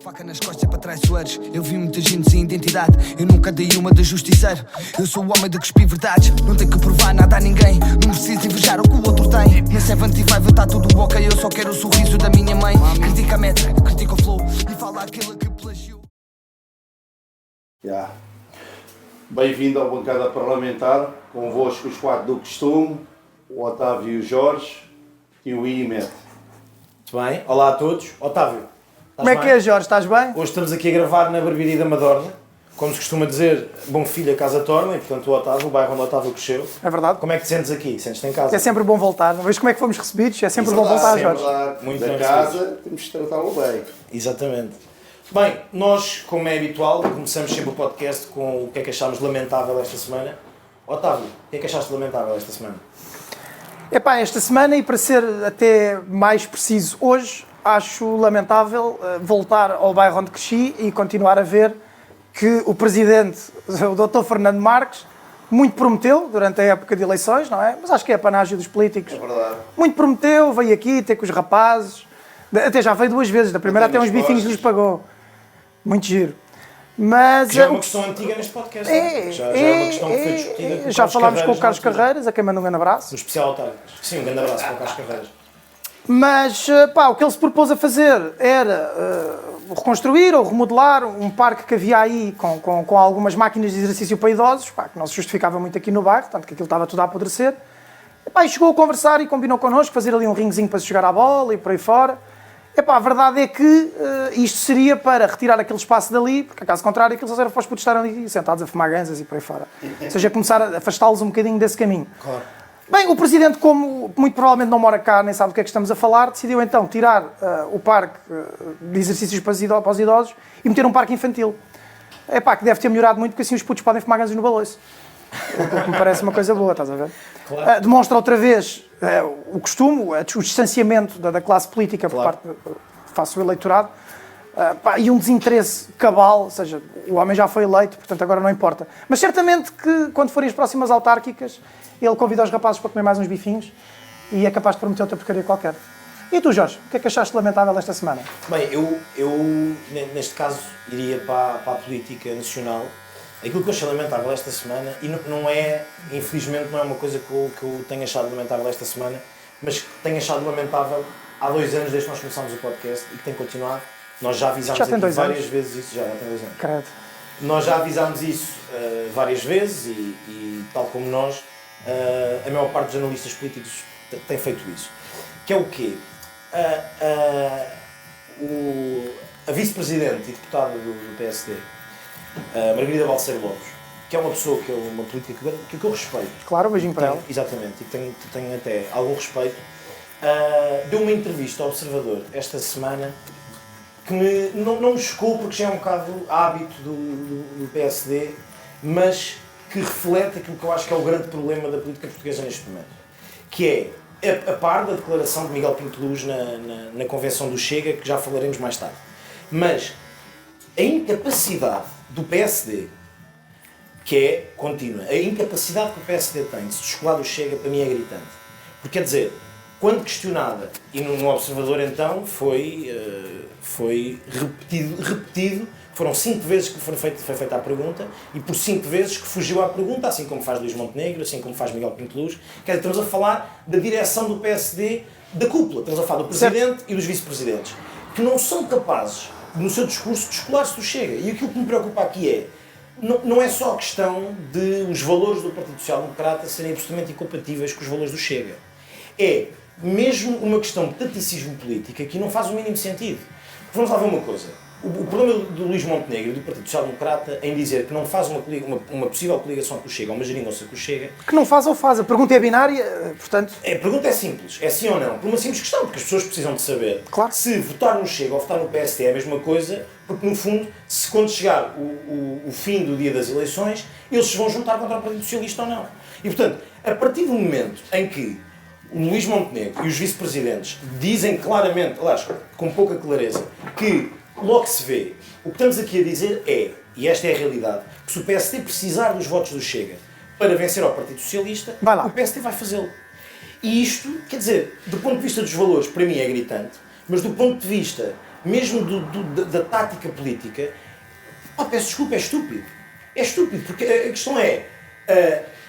Faca nas costas para traiçoeiros. Eu vi muita gente sem identidade. Eu nunca dei uma de justiceiro. Eu sou o homem de cuspir verdades. Não tenho que provar nada a ninguém. Não preciso invejar o que o outro tem. Na 75 está tudo ok. Eu só quero o sorriso da minha mãe. Critica a métrica, critica o flow e fala aquilo que plagiou. Bem-vindo à bancada parlamentar. Convosco os quatro do costume. O Otávio e o Jorge e o Imet. Muito bem. Olá a todos. Otávio. Como é que é, Jorge? Estás bem? Hoje estamos aqui a gravar na Barbearia da Madorna. Como se costuma dizer, bom filho a casa torna, e portanto o Otávio, o bairro onde o Otávio cresceu. É verdade. Como é que te sentes aqui? Sentes-te em casa? É sempre bom voltar. Não vês como é que fomos recebidos? É sempre bom voltar, Jorge. Muito da bem casa, temos de tratá-lo bem. Exatamente. Bem, nós, como é habitual, começamos sempre o podcast com o que é que achámos lamentável esta semana. Otávio, o que é que achaste lamentável esta semana? Epá, esta semana, e para ser até mais preciso hoje, acho lamentável voltar ao bairro onde cresci e continuar a ver que o presidente, o Dr. Fernando Marques, muito prometeu durante a época de eleições, não é? Mas acho que é a panágio dos políticos. É verdade. Muito prometeu, veio aqui ter com os rapazes, até já veio duas vezes, da primeira até uns bifinhos nos pagou. Muito giro. Mas Que já é uma questão antiga neste podcast. Já é uma questão que foi discutida. Já falámos com o Carlos Carreiras, a quem manda um grande abraço. No especial Otávio. Sim, um grande abraço para o Carlos Carreiras. Mas pá, o que ele se propôs a fazer era reconstruir ou remodelar um parque que havia aí com algumas máquinas de exercício para idosos, pá, que não se justificava muito aqui no bairro, tanto que aquilo estava tudo a apodrecer. E, pá, e chegou a conversar e combinou connosco fazer ali um ringuezinho para se jogar à bola e por aí fora. E, pá, a verdade é que isto seria para retirar aquele espaço dali, porque, caso contrário, aquilo só serve para os putos estarem ali sentados a fumar ganzas e por aí fora. Ou seja, começar a afastá-los um bocadinho desse caminho. Claro. Bem, o Presidente, como muito provavelmente não mora cá, nem sabe do que é que estamos a falar, decidiu então tirar o parque de exercícios para os idosos e meter um parque infantil. É pá, que deve ter melhorado muito, porque assim os putos podem fumar ganzas no baloiço. O que me parece uma coisa boa, estás a ver? Claro. Demonstra outra vez o costume, o distanciamento da classe política por parte face ao eleitorado e um desinteresse cabal, ou seja, o homem já foi eleito, portanto agora não importa. Mas certamente que quando forem as próximas autárquicas, ele convida os rapazes para comer mais uns bifinhos e é capaz de prometer outra porcaria qualquer. E tu, Jorge, o que é que achaste lamentável esta semana? Bem, eu neste caso iria para a política nacional. Aquilo que eu achei lamentável esta semana, e não é, infelizmente, não é uma coisa que eu tenho achado lamentável esta semana, mas que tenho achado lamentável há 2 anos desde que nós começámos o podcast e que tem continuado. Nós já avisámos aqui várias vezes isso, já tem 2 anos. Credo. Nós já avisámos isso várias vezes e tal como nós, a maior parte dos analistas políticos tem feito isso. Que é o quê? A vice-presidente e deputada do PSD, Margarida Balseiro Lopes, que é uma pessoa, que é uma política que eu respeito. Claro, um beijinho para ela. Exatamente, e que tenho até algum respeito, deu uma entrevista ao Observador esta semana que não me chocou, porque já é um bocado hábito do PSD, mas que reflete aquilo que eu acho que é o grande problema da política portuguesa neste momento, que é a par da declaração de Miguel Pinto Luz na convenção do Chega, que já falaremos mais tarde. Mas a incapacidade do PSD, que é contínua, a incapacidade que o PSD tem de se descolar do Chega, para mim é gritante. Porque, quer dizer, quando questionada, e no Observador então foi repetido, foram 5 vezes que foi feita a pergunta, e por 5 vezes que fugiu à pergunta, assim como faz Luís Montenegro, assim como faz Miguel Pinto Luz. Quer dizer, estamos a falar da direção do PSD, da cúpula, estamos a falar do Presidente e dos Vice-Presidentes, que não são capazes, no seu discurso, de descolar-se do Chega. E aquilo que me preocupa aqui não é só a questão de os valores do Partido Social Democrata serem absolutamente incompatíveis com os valores do Chega. É mesmo uma questão de taticismo político que não faz o mínimo sentido. Vamos lá ver uma coisa. O problema do Luís Montenegro e do Partido Social Democrata em dizer que não faz uma possível coligação com o Chega, ou uma geringonça com o Chega... Que não faz ou faz. A pergunta é binária, portanto... A pergunta é simples. É sim ou não. Por uma simples questão, porque as pessoas precisam de saber se votar no Chega ou votar no PSD é a mesma coisa, porque no fundo, se quando chegar o fim do dia das eleições, eles se vão juntar contra o Partido Socialista ou não. E portanto, a partir do momento em que o Luís Montenegro e os vice-presidentes dizem claramente, aliás, com pouca clareza, que logo se vê, o que estamos aqui a dizer e esta é a realidade, que se o PSD precisar dos votos do Chega para vencer ao Partido Socialista, o PSD vai fazê-lo. E isto, quer dizer, do ponto de vista dos valores, para mim é gritante, mas do ponto de vista mesmo da tática política, peço desculpa, é estúpido. É estúpido, porque a questão é,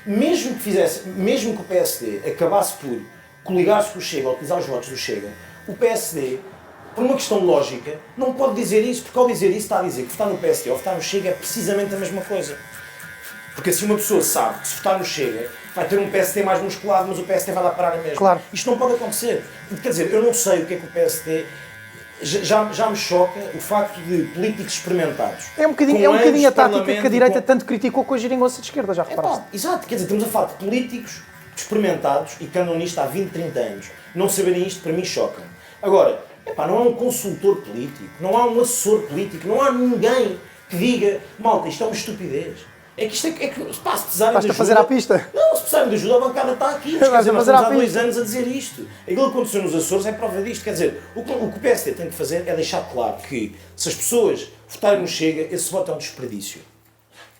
mesmo que o PSD acabasse por coligar-se com o Chega, ou utilizar os votos do Chega, o PSD, por uma questão lógica, não pode dizer isso, porque ao dizer isso está a dizer que votar no PSD ou votar no Chega é precisamente a mesma coisa. Porque assim uma pessoa sabe que se votar no Chega vai ter um PSD mais musculado, mas o PSD vai lá parar a mesma. Claro. Isto não pode acontecer. Quer dizer, eu não sei o que é que o PSD... Já me choca o facto de políticos experimentados. É um bocadinho a tática que a direita tanto criticou com a geringonça de esquerda, já reparaste? Exato, quer dizer, estamos a falar de políticos experimentados e que andam nisto há 20, 30 anos. Não saberem isto, para mim, choca. Agora, não há um consultor político, não há um assessor político, não há ninguém que diga, malta, isto é uma estupidez. É que isto é que se precisarem de ajuda... fazer à pista? Não, se precisarem de ajuda, a bancada está aqui. Mas, quer dizer, nós estamos há 2 anos a dizer isto. Aquilo que aconteceu nos Açores é prova disto. Quer dizer, o que o PSD tem que fazer é deixar claro que se as pessoas votarem no Chega, esse voto é um desperdício.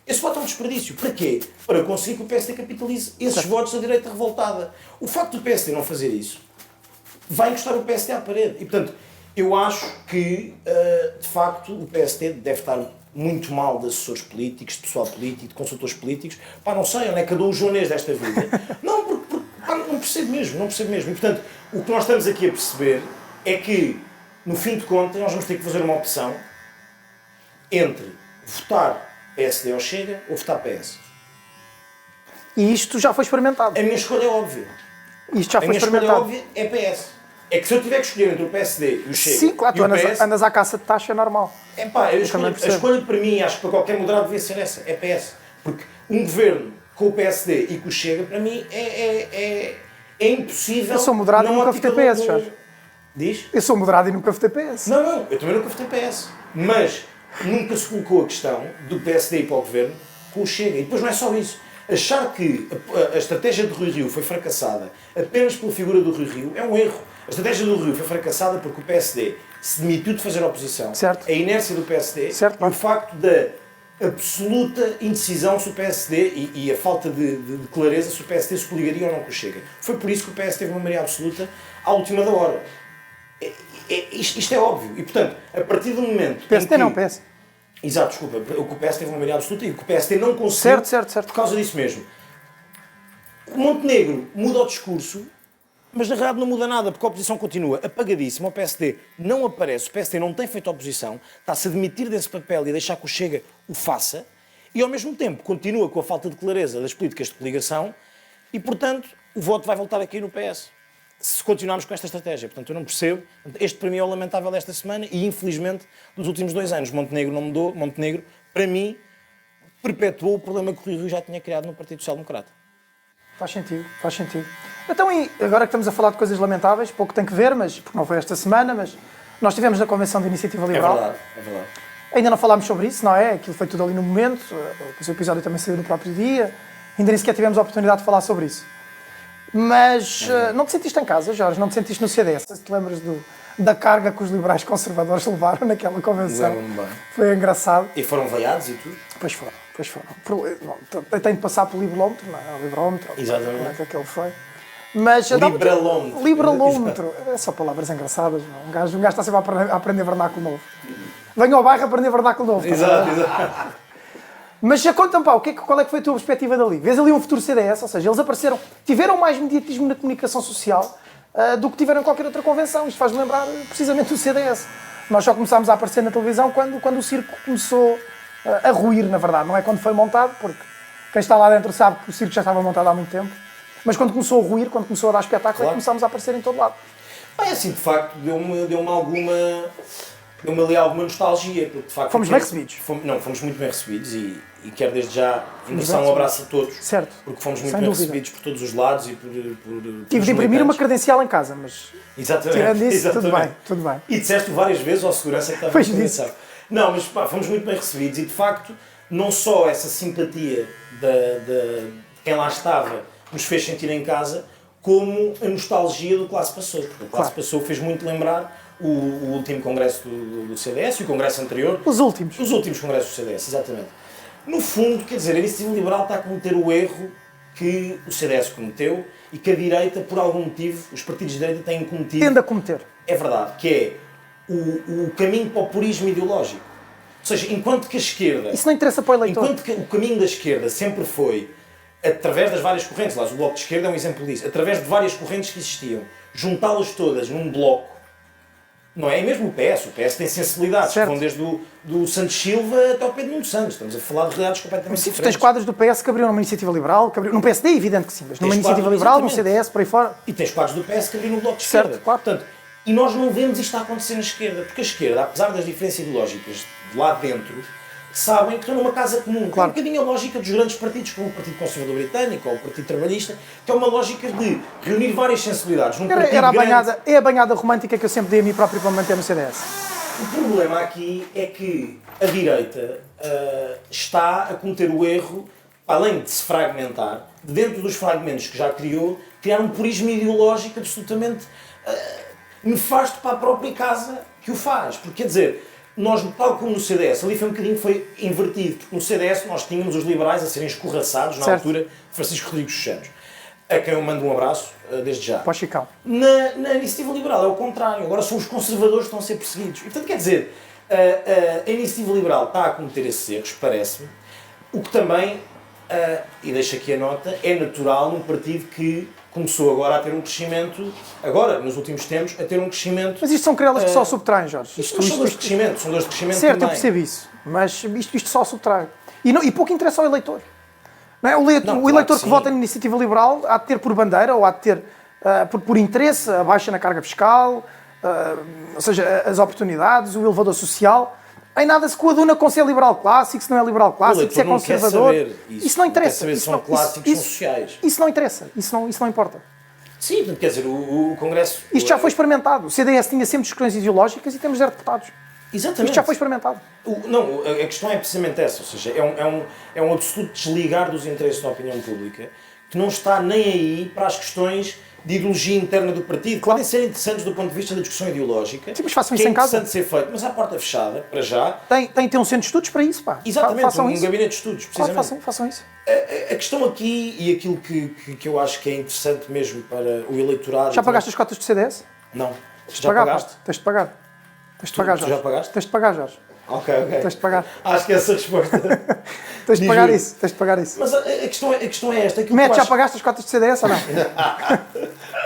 Esse voto é um desperdício. Para quê? Para conseguir que o PSD capitalize esses votos da direita revoltada. O facto do PSD não fazer isso vai encostar o PSD à parede. E, portanto, eu acho que, de facto, o PSD deve estar muito mal de assessores políticos, de pessoal político, de consultores políticos. Não sei, onde é que andou o Joanês desta vida? Não, porque não percebo mesmo. E, portanto, o que nós estamos aqui a perceber é que, no fim de contas, nós vamos ter que fazer uma opção entre votar PSD ou Chega ou votar PS. E isto já foi experimentado. A minha escolha é óbvia. Isto já A foi minha escolha é experimentado. óbvia é PS. É que se eu tiver que escolher entre o PSD e o Chega Sim, claro, e o tu PS... andas à caça de taxa, é normal. a escolha para mim, acho que para qualquer moderado devia ser essa, é PS. Porque um governo com o PSD e com o Chega, para mim, é impossível... Eu sou moderado e nunca votei PS, Jorge. Diz? Eu sou moderado e nunca votei PS. Não, eu também nunca votei PS. Mas nunca se colocou a questão do PSD ir para o governo com o Chega. E depois não é só isso. Achar que a estratégia de Rui Rio foi fracassada apenas pela figura do Rui Rio é um erro. A estratégia do Rui Rio foi fracassada porque o PSD se demitiu de fazer oposição. Certo. A inércia do PSD Certo, e o facto da absoluta indecisão se o PSD e a falta de clareza se o PSD se coligaria ou não com o Chega. Foi por isso que o PS teve uma maioria absoluta à última da hora. Isto é óbvio. E, portanto, a partir do momento PSD não, PS. Exato, desculpa. O que o PS teve uma maioria absoluta e o que o PSD não conseguiu Certo. por causa disso mesmo. O Montenegro muda o discurso, mas na realidade não muda nada, porque a oposição continua apagadíssima, o PSD não aparece, o PSD não tem feito oposição, está-se a demitir desse papel e a deixar que o Chega o faça, e ao mesmo tempo continua com a falta de clareza das políticas de coligação, e portanto o voto vai voltar a cair no PS. Se continuarmos com esta estratégia. Portanto, eu não percebo. Este para mim é o lamentável desta semana e, infelizmente, dos últimos 2 anos. Montenegro não mudou. Montenegro, para mim, perpetuou o problema que o Rui Rio já tinha criado no Partido Social Democrata. Faz sentido. Então, e agora que estamos a falar de coisas lamentáveis, pouco tem que ver, mas porque não foi esta semana, mas nós estivemos na Convenção de Iniciativa Liberal. É verdade. Ainda não falámos sobre isso, não é? Aquilo foi tudo ali no momento. O episódio também saiu no próprio dia. Ainda nem sequer tivemos a oportunidade de falar sobre isso. Mas não te sentiste em casa, Jorge? Não te sentiste no CDS? Se te lembras da carga que os liberais conservadores levaram naquela convenção? Lembro-me bem. Foi engraçado. E foram veiados e tudo? Pois foram. Tem de passar pelo liberómetro, não é? O liberómetro. Exatamente. Como é que aquele foi? Mas, Liberalómetro. Liberalómetro. É só palavras engraçadas. Não? Um gajo está sempre a aprender vernáculo novo. Venha ao bairro aprender vernáculo novo. Exato. Mas já conta-me, qual é que foi a tua perspectiva dali? Vês ali um futuro CDS, ou seja, eles apareceram, tiveram mais mediatismo na comunicação social do que tiveram em qualquer outra convenção. Isto faz-me lembrar precisamente o CDS. Nós só começámos a aparecer na televisão quando o circo começou a ruir, na verdade. Não é quando foi montado, porque quem está lá dentro sabe que o circo já estava montado há muito tempo. Mas quando começou a ruir, quando começou a dar espetáculo, Claro. começámos a aparecer em todo lado. Assim, de facto, deu-me ali alguma nostalgia, porque de facto... Fomos bem recebidos. Fomos muito bem recebidos e quero desde já endereçar bem um abraço a todos. Certo. Porque fomos muito Sem bem dúvida. recebidos por todos os lados e por Tive de imprimir uma credencial em casa, mas Exatamente. tirando isso, Exatamente. tudo bem. E disseste várias vezes ao segurança que estava Pois na convenção. Não, mas fomos muito bem recebidos e de facto, não só essa simpatia de quem lá estava nos fez sentir em casa, como a nostalgia do Classe Passou. Porque o Classe Passou fez muito lembrar o último congresso do CDS e o congresso anterior. Os últimos. Os últimos congressos do CDS, exatamente. No fundo, quer dizer, a Iniciativa Liberal está a cometer o erro que o CDS cometeu e que a direita, por algum motivo, os partidos de direita têm cometido. Tende a cometer. É verdade, que é o caminho para o purismo ideológico. Ou seja, enquanto que a esquerda... Isso não interessa para o eleitor. Enquanto que o caminho da esquerda sempre foi, através das várias correntes, lá, o Bloco de Esquerda é um exemplo disso, através de várias correntes que existiam, juntá-las todas num bloco, não é? E mesmo o PS tem sensibilidades que vão desde do Santos Silva até ao Pedro Nuno Santos. Estamos a falar de realidades completamente Sim, diferentes. tens quadros do PS que abriram numa iniciativa liberal, num PSD é evidente que sim, mas numa iniciativa liberal, num CDS, por aí fora. E tens quadros do PS que abriram no Bloco de Certo, Esquerda. claro. Portanto, e nós não vemos isto a acontecer na esquerda, porque a esquerda, apesar das diferenças ideológicas de lá dentro, sabem que estão numa casa comum. Claro. É um bocadinho a lógica dos grandes partidos, como o Partido Conservador Britânico ou o Partido Trabalhista, que é uma lógica de reunir várias sensibilidades num partido grande. É a banhada romântica que eu sempre dei a mim próprio para me manter no CDS. O problema aqui é que a direita está a cometer o erro, além de se fragmentar, dentro dos fragmentos que já criou, criar um purismo ideológico absolutamente nefasto para a própria casa que o faz. Porque, quer dizer, nós, tal como no CDS, ali foi um bocadinho foi invertido, porque no CDS nós tínhamos os liberais a serem escorraçados, na altura, de Francisco Rodrigues dos Santos, a quem eu mando um abraço, desde já. Para o Chicão. Na iniciativa liberal é o contrário, agora são os conservadores que estão a ser perseguidos. E, portanto, quer dizer, a iniciativa liberal está a cometer esses erros, parece-me, o que também, e deixo aqui a nota, é natural num partido que começou agora a ter um crescimento, agora, nos últimos tempos, a ter um crescimento... Mas isto são querelas que só subtraem, Jorge. São dores de crescimento, são dores de crescimento certo, também. eu percebo isso, mas isto só subtrai. E pouco interessa ao eleitor. Não é? O eleitor que vota na iniciativa liberal há de ter por bandeira, ou há de ter por interesse, a baixa na carga fiscal, ou seja, as oportunidades, o elevador social. Em nada se coaduna com se é liberal clássico, se não é liberal clássico, se é conservador. Isso não interessa. Isso são clássicos, são sociais. Isso não interessa, isso não importa. Sim, quer dizer, o Congresso... Isto já foi experimentado. O CDS tinha sempre discussões ideológicas e temos 0 deputados. Exatamente. Isto já foi experimentado. Não, a questão é precisamente essa, ou seja, é um absoluto desligar dos interesses da opinião pública, que não está nem aí para as questões de ideologia interna do partido, que podem ser interessantes do ponto de vista da discussão ideológica, sim, mas façam que isso é em casa. interessante ser feito, mas à porta fechada, para já... Tem que ter um centro de estudos para isso, pá. Exatamente, façam um isso. gabinete de estudos, precisamente. Claro, façam isso. A questão aqui, e aquilo que eu acho que é interessante mesmo para o eleitorado... Já pagaste as cotas do CDS? Não. Já pagaste? Tens de pagar. Tens de pagar, Tu Jorge. já pagaste? Tens de pagar, Jorge. Ok. Tens de pagar. Acho que essa resposta... Tens de pagar isso. Tens de pagar isso. Mas a questão é esta. Mete, já pagaste as cotas do CDS ou não?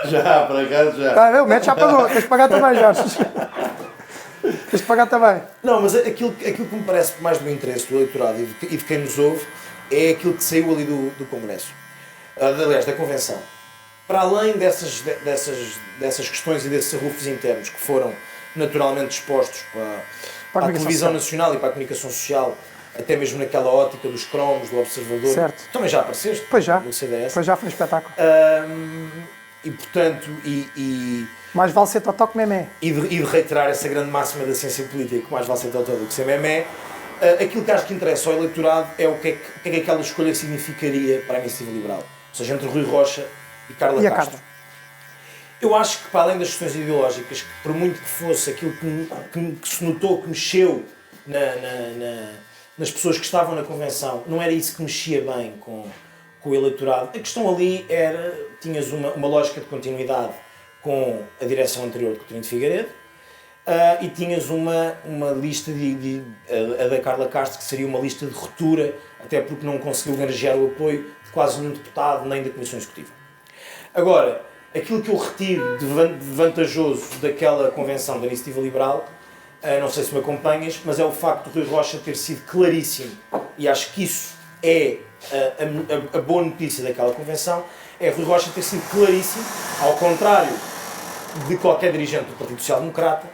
Já, por acaso já. Está a ver? O Mete já pagou. Tens de pagar também, Jorge. Tens de pagar também. Não, mas aquilo que me parece mais do interesse do eleitorado e de quem nos ouve é aquilo que saiu ali do Congresso. Aliás, da Convenção. Para além dessas questões e desses arrufos internos que foram naturalmente expostos para a televisão nacional e para a comunicação social, até mesmo naquela ótica dos cromos, do Observador. Certo. Também já apareceste? Pois já. No CDS. Pois já foi um espetáculo. E portanto, mais vale ser totó que memé. E de reiterar essa grande máxima da ciência política, que mais vale ser totó do que ser memé, aquilo que acho que interessa ao eleitorado é o que é que aquela escolha significaria para a iniciativa liberal. Ou seja, entre Rui Rocha e Carla Castro. Eu acho que, para além das questões ideológicas, que por muito que fosse aquilo que se notou que mexeu nas pessoas que estavam na Convenção, não era isso que mexia bem com o eleitorado. A questão ali era, tinhas uma lógica de continuidade com a direção anterior de Coutinho de Figueiredo e tinhas uma lista a da Carla Castro, que seria uma lista de ruptura, até porque não conseguiu granjear o apoio de quase nenhum deputado nem da Comissão Executiva. Agora, aquilo que eu retiro de vantajoso daquela convenção da Iniciativa Liberal, não sei se me acompanhas, mas é o facto de Rui Rocha ter sido claríssimo, e acho que isso é a boa notícia daquela convenção, é Rui Rocha ter sido claríssimo, ao contrário de qualquer dirigente do Partido Social Democrata,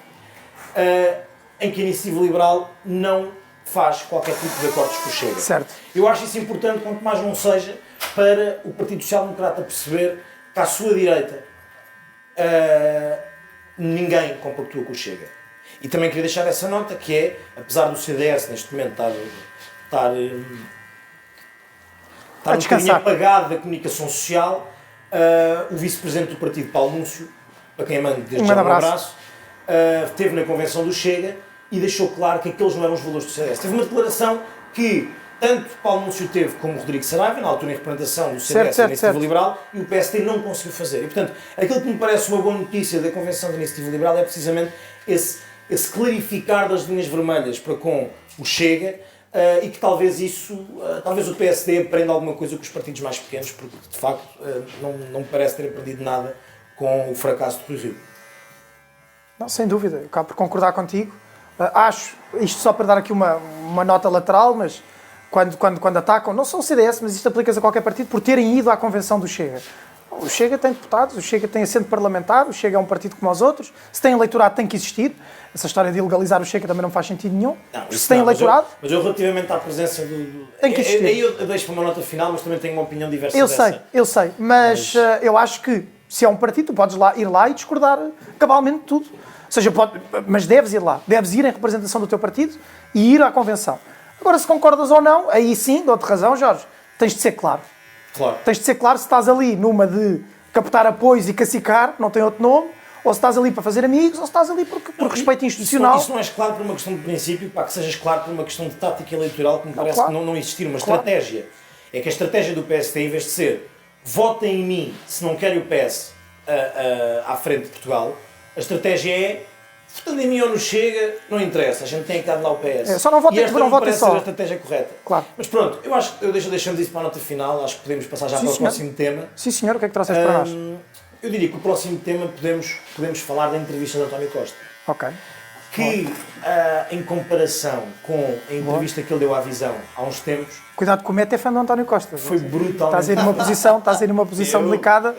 em que a Iniciativa Liberal não faz qualquer tipo de acordos com o Chega. Certo. Eu acho isso importante, quanto mais não seja, para o Partido Social Democrata perceber que à sua direita ninguém compactua com o Chega. E também queria deixar essa nota, que é, apesar do CDS neste momento estar um bocadinho apagado da comunicação social, o vice-presidente do partido, Paulo Núncio, para quem manda desde já um abraço, esteve na convenção do Chega e deixou claro que aqueles não eram os valores do CDS. Teve uma declaração que tanto Paulo Núncio teve como Rodrigo Saraiva, na altura em representação do CDS e da Iniciativa Liberal, e o PSD não conseguiu fazer. E, portanto, aquilo que me parece uma boa notícia da Convenção da Iniciativa Liberal é precisamente esse clarificar das linhas vermelhas para com o Chega, e que talvez talvez o PSD aprenda alguma coisa com os partidos mais pequenos, porque de facto não me parece ter aprendido nada com o fracasso do Rui Rio. Não, sem dúvida, eu acabo por concordar contigo. Acho, isto só para dar aqui uma nota lateral, mas quando atacam, não só o CDS, mas isto aplica-se a qualquer partido, por terem ido à convenção do Chega. O Chega tem deputados, o Chega tem assento parlamentar, o Chega é um partido como os outros, se tem eleitorado tem que existir. Essa história de ilegalizar o Chega também não faz sentido nenhum. Não, se tem eleitorado... Mas eu relativamente à presença do... Tem que existir. Aí eu deixo para uma nota final, mas também tenho uma opinião diversa Eu sei, mas eu acho que se é um partido, tu podes ir lá e discordar cabalmente de tudo. Ou seja, mas deves ir lá, deves ir em representação do teu partido e ir à convenção. Agora, se concordas ou não, aí sim, dou-te razão, Jorge, tens de ser claro. Claro. Tens de ser claro se estás ali numa de captar apoios e cacicar, não tem outro nome, ou se estás ali para fazer amigos, ou se estás ali por respeito institucional. Isso não és claro por uma questão de princípio, que sejas claro por uma questão de tática eleitoral, que me parece claro. que não existir uma estratégia. É que a estratégia do PSD, em vez de ser votem em mim se não querem o PS à frente de Portugal, a estratégia é votando em mim ou no Chega, não interessa, a gente tem que dar lá o PS. Só não votem, e esta não votem parece só. ser a estratégia correta. Claro. Mas pronto, eu acho que deixamos isso para a nota final, acho que podemos passar já para o próximo tema. Sim, senhor, o que é que trouxeste para nós? Eu diria que o próximo tema podemos falar da entrevista de António Costa. Ok. Que, em comparação com a entrevista que ele deu à Visão há uns tempos, Cuidado que o Mete é fã do António Costa. foi brutalmente... Estás aí numa posição delicada.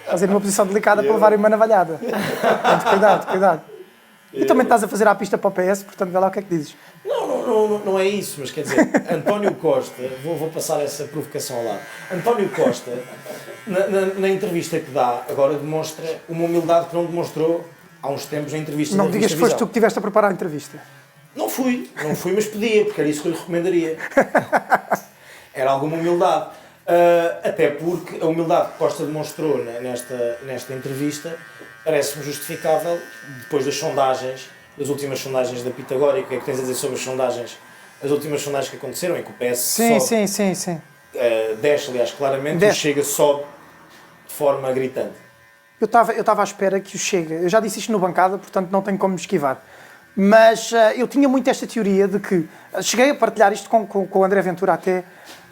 Estás aí numa posição delicada para levarem uma navalhada. Portanto, cuidado. E também estás a fazer a pista para o PS, portanto, vê lá o que é que dizes. Não é isso, mas quer dizer, António Costa, vou passar essa provocação ao lado. António Costa, na entrevista que dá, agora demonstra uma humildade que não demonstrou há uns tempos na entrevista Não da digas revista que foste Visão. tu que estiveste a preparar a entrevista. Não fui, mas podia, porque era isso que eu lhe recomendaria. Era alguma humildade. Até porque a humildade que Costa demonstrou nesta entrevista parece-me justificável depois das sondagens, das últimas sondagens da Pitagórica. O que é que tens a dizer sobre as sondagens? As últimas sondagens que aconteceram, em que o PS sobe, Sim. desce, aliás, claramente, Desce. e Chega sobe de forma gritante. Eu estava à espera que o Chega... Eu já disse isto no bancada, portanto não tenho como me esquivar. Mas eu tinha muito esta teoria de que... Cheguei a partilhar isto com o André Ventura até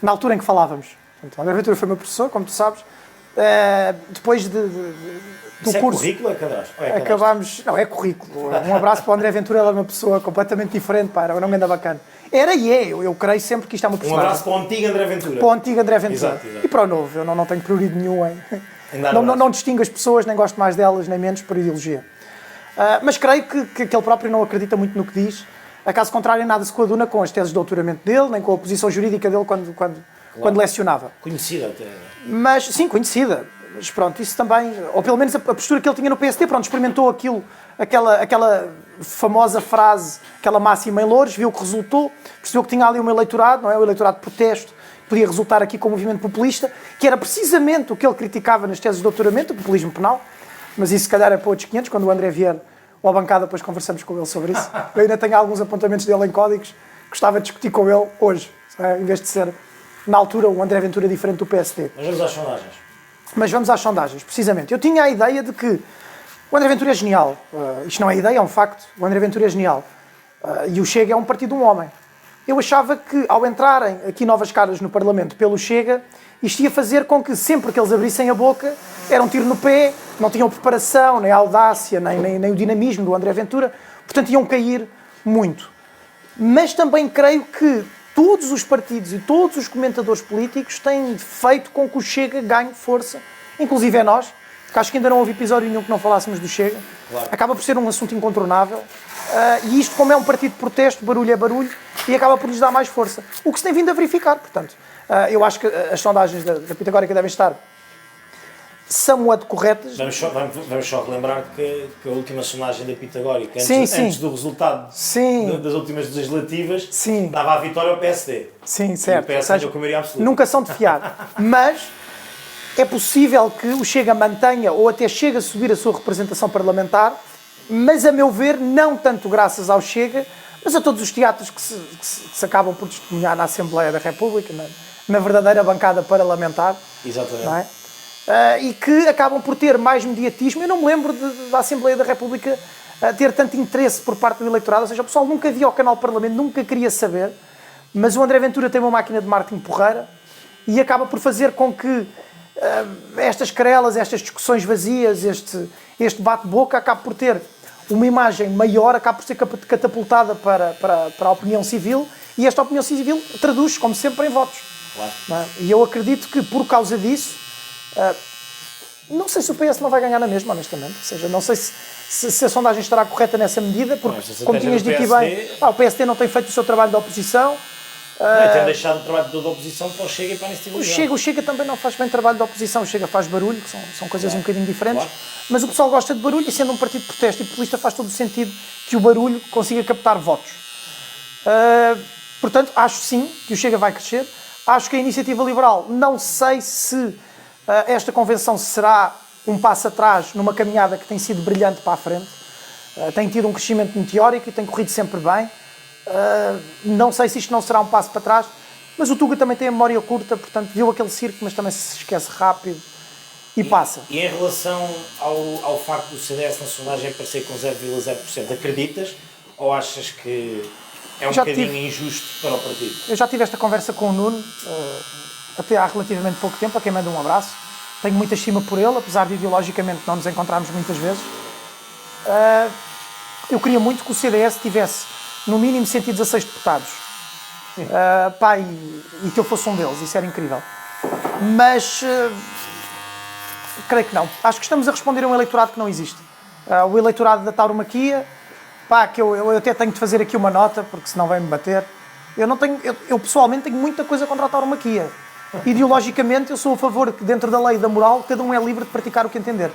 na altura em que falávamos. Portanto, o André Ventura foi meu professor, como tu sabes. Depois do Isso curso... É currículo ou é cadastro? Acabámos... Não, é currículo. Um abraço para o André Ventura, ele é uma pessoa completamente diferente, pá, era um nome ainda bacana. Era e é, eu creio sempre que isto é uma Um personagem. abraço para o antigo André Ventura. Para o antigo André Ventura. Exato. E para o novo, eu não tenho prioridade nenhum em... Ainda há Não distingo as pessoas, nem gosto mais delas, nem menos por ideologia. Mas creio que ele próprio não acredita muito no que diz. A caso contrário, nada se coaduna com as teses de doutoramento dele, nem com a posição jurídica dele quando lecionava. Conhecida até. Mas, sim, conhecida. Mas pronto, isso também... Ou pelo menos a postura que ele tinha no PSD, pronto, experimentou aquela famosa frase, aquela máxima em Loures, viu que resultou, percebeu que tinha ali um eleitorado, não é? O eleitorado de protesto, podia resultar aqui com um movimento populista, que era precisamente o que ele criticava nas teses de doutoramento, o populismo penal, mas isso se calhar é para outros 500, quando o André vier ou à bancada, depois conversamos com ele sobre isso. Eu ainda tenho alguns apontamentos dele em códigos, gostava de discutir com ele hoje, em vez de ser, na altura, um André Ventura diferente do PSD. Mas vamos às sondagens. Mas vamos às sondagens, precisamente. Eu tinha a ideia de que o André Ventura é genial. Isto não é ideia, é um facto. O André Ventura é genial. E o Chega é um partido de um homem. Eu achava que, ao entrarem aqui novas caras no Parlamento pelo Chega, isto ia fazer com que, sempre que eles abrissem a boca, era um tiro no pé, não tinham preparação, nem a audácia, nem o dinamismo do André Ventura, portanto iam cair muito. Mas também creio que todos os partidos e todos os comentadores políticos têm feito com que o Chega ganhe força, inclusive é nós, porque acho que ainda não houve episódio nenhum que não falássemos do Chega. Claro. Acaba por ser um assunto incontornável. E isto, como é um partido de protesto, barulho é barulho, e acaba por lhes dar mais força. O que se tem vindo a verificar, portanto. Eu acho que as sondagens da Pitagórica devem estar somewhat corretas. Vamos só relembrar que a última sondagem da Pitagórica, sim. antes do resultado das últimas legislativas, dava a vitória ao PSD. Sim, certo. E o PSD deu com a maioria absoluta. Nunca são de fiar. Mas é possível que o Chega mantenha ou até chegue a subir a sua representação parlamentar, mas, a meu ver, não tanto graças ao Chega, mas a todos os teatros que se acabam por testemunhar na Assembleia da República, na verdadeira bancada parlamentar. Exatamente. Não é? E que acabam por ter mais mediatismo. Eu não me lembro da Assembleia da República ter tanto interesse por parte do eleitorado, ou seja, o pessoal nunca via o canal Parlamento, nunca queria saber, mas o André Ventura tem uma máquina de marketing porreira e acaba por fazer com que estas querelas, estas discussões vazias, este bate-boca acabe por ter uma imagem maior, acaba por ser catapultada para a opinião civil e esta opinião civil traduz, como sempre, em votos. Claro. Não é? E eu acredito que, por causa disso, não sei se o PS não vai ganhar na mesma, honestamente. Ou seja, não sei se a sondagem estará correta nessa medida, porque, como tinhas dito bem, o PSD não tem feito o seu trabalho de oposição. Tem deixado o trabalho da oposição para o Chega e para a Iniciativa. O Chega também não faz bem trabalho de oposição, o Chega faz barulho, que são coisas um bocadinho diferentes, Claro. mas o pessoal gosta de barulho e sendo um partido de protesto e populista faz todo o sentido que o barulho consiga captar votos. Portanto, acho sim que o Chega vai crescer, acho que a Iniciativa Liberal, não sei se esta convenção será um passo atrás numa caminhada que tem sido brilhante para a frente, tem tido um crescimento meteórico e tem corrido sempre bem. Não sei se isto não será um passo para trás, mas o Tuga também tem a memória curta, portanto viu aquele circo, mas também se esquece rápido e passa. E em relação ao facto do CDS na sondagem aparecer com 0,0%, acreditas ou achas que é um bocadinho injusto para o partido? Eu já tive esta conversa com o Nuno, até há relativamente pouco tempo, a quem manda um abraço. Tenho muita estima por ele, apesar de ideologicamente não nos encontrarmos muitas vezes. Eu queria muito que o CDS tivesse no mínimo 116 deputados. E que eu fosse um deles, isso era incrível. Mas creio que não. Acho que estamos a responder a um eleitorado que não existe. O eleitorado da tauromaquia, que eu até tenho de fazer aqui uma nota, porque senão vai-me bater. Eu pessoalmente tenho muita coisa contra a tauromaquia. Ideologicamente eu sou a favor que dentro da lei e da moral cada um é livre de praticar o que entender.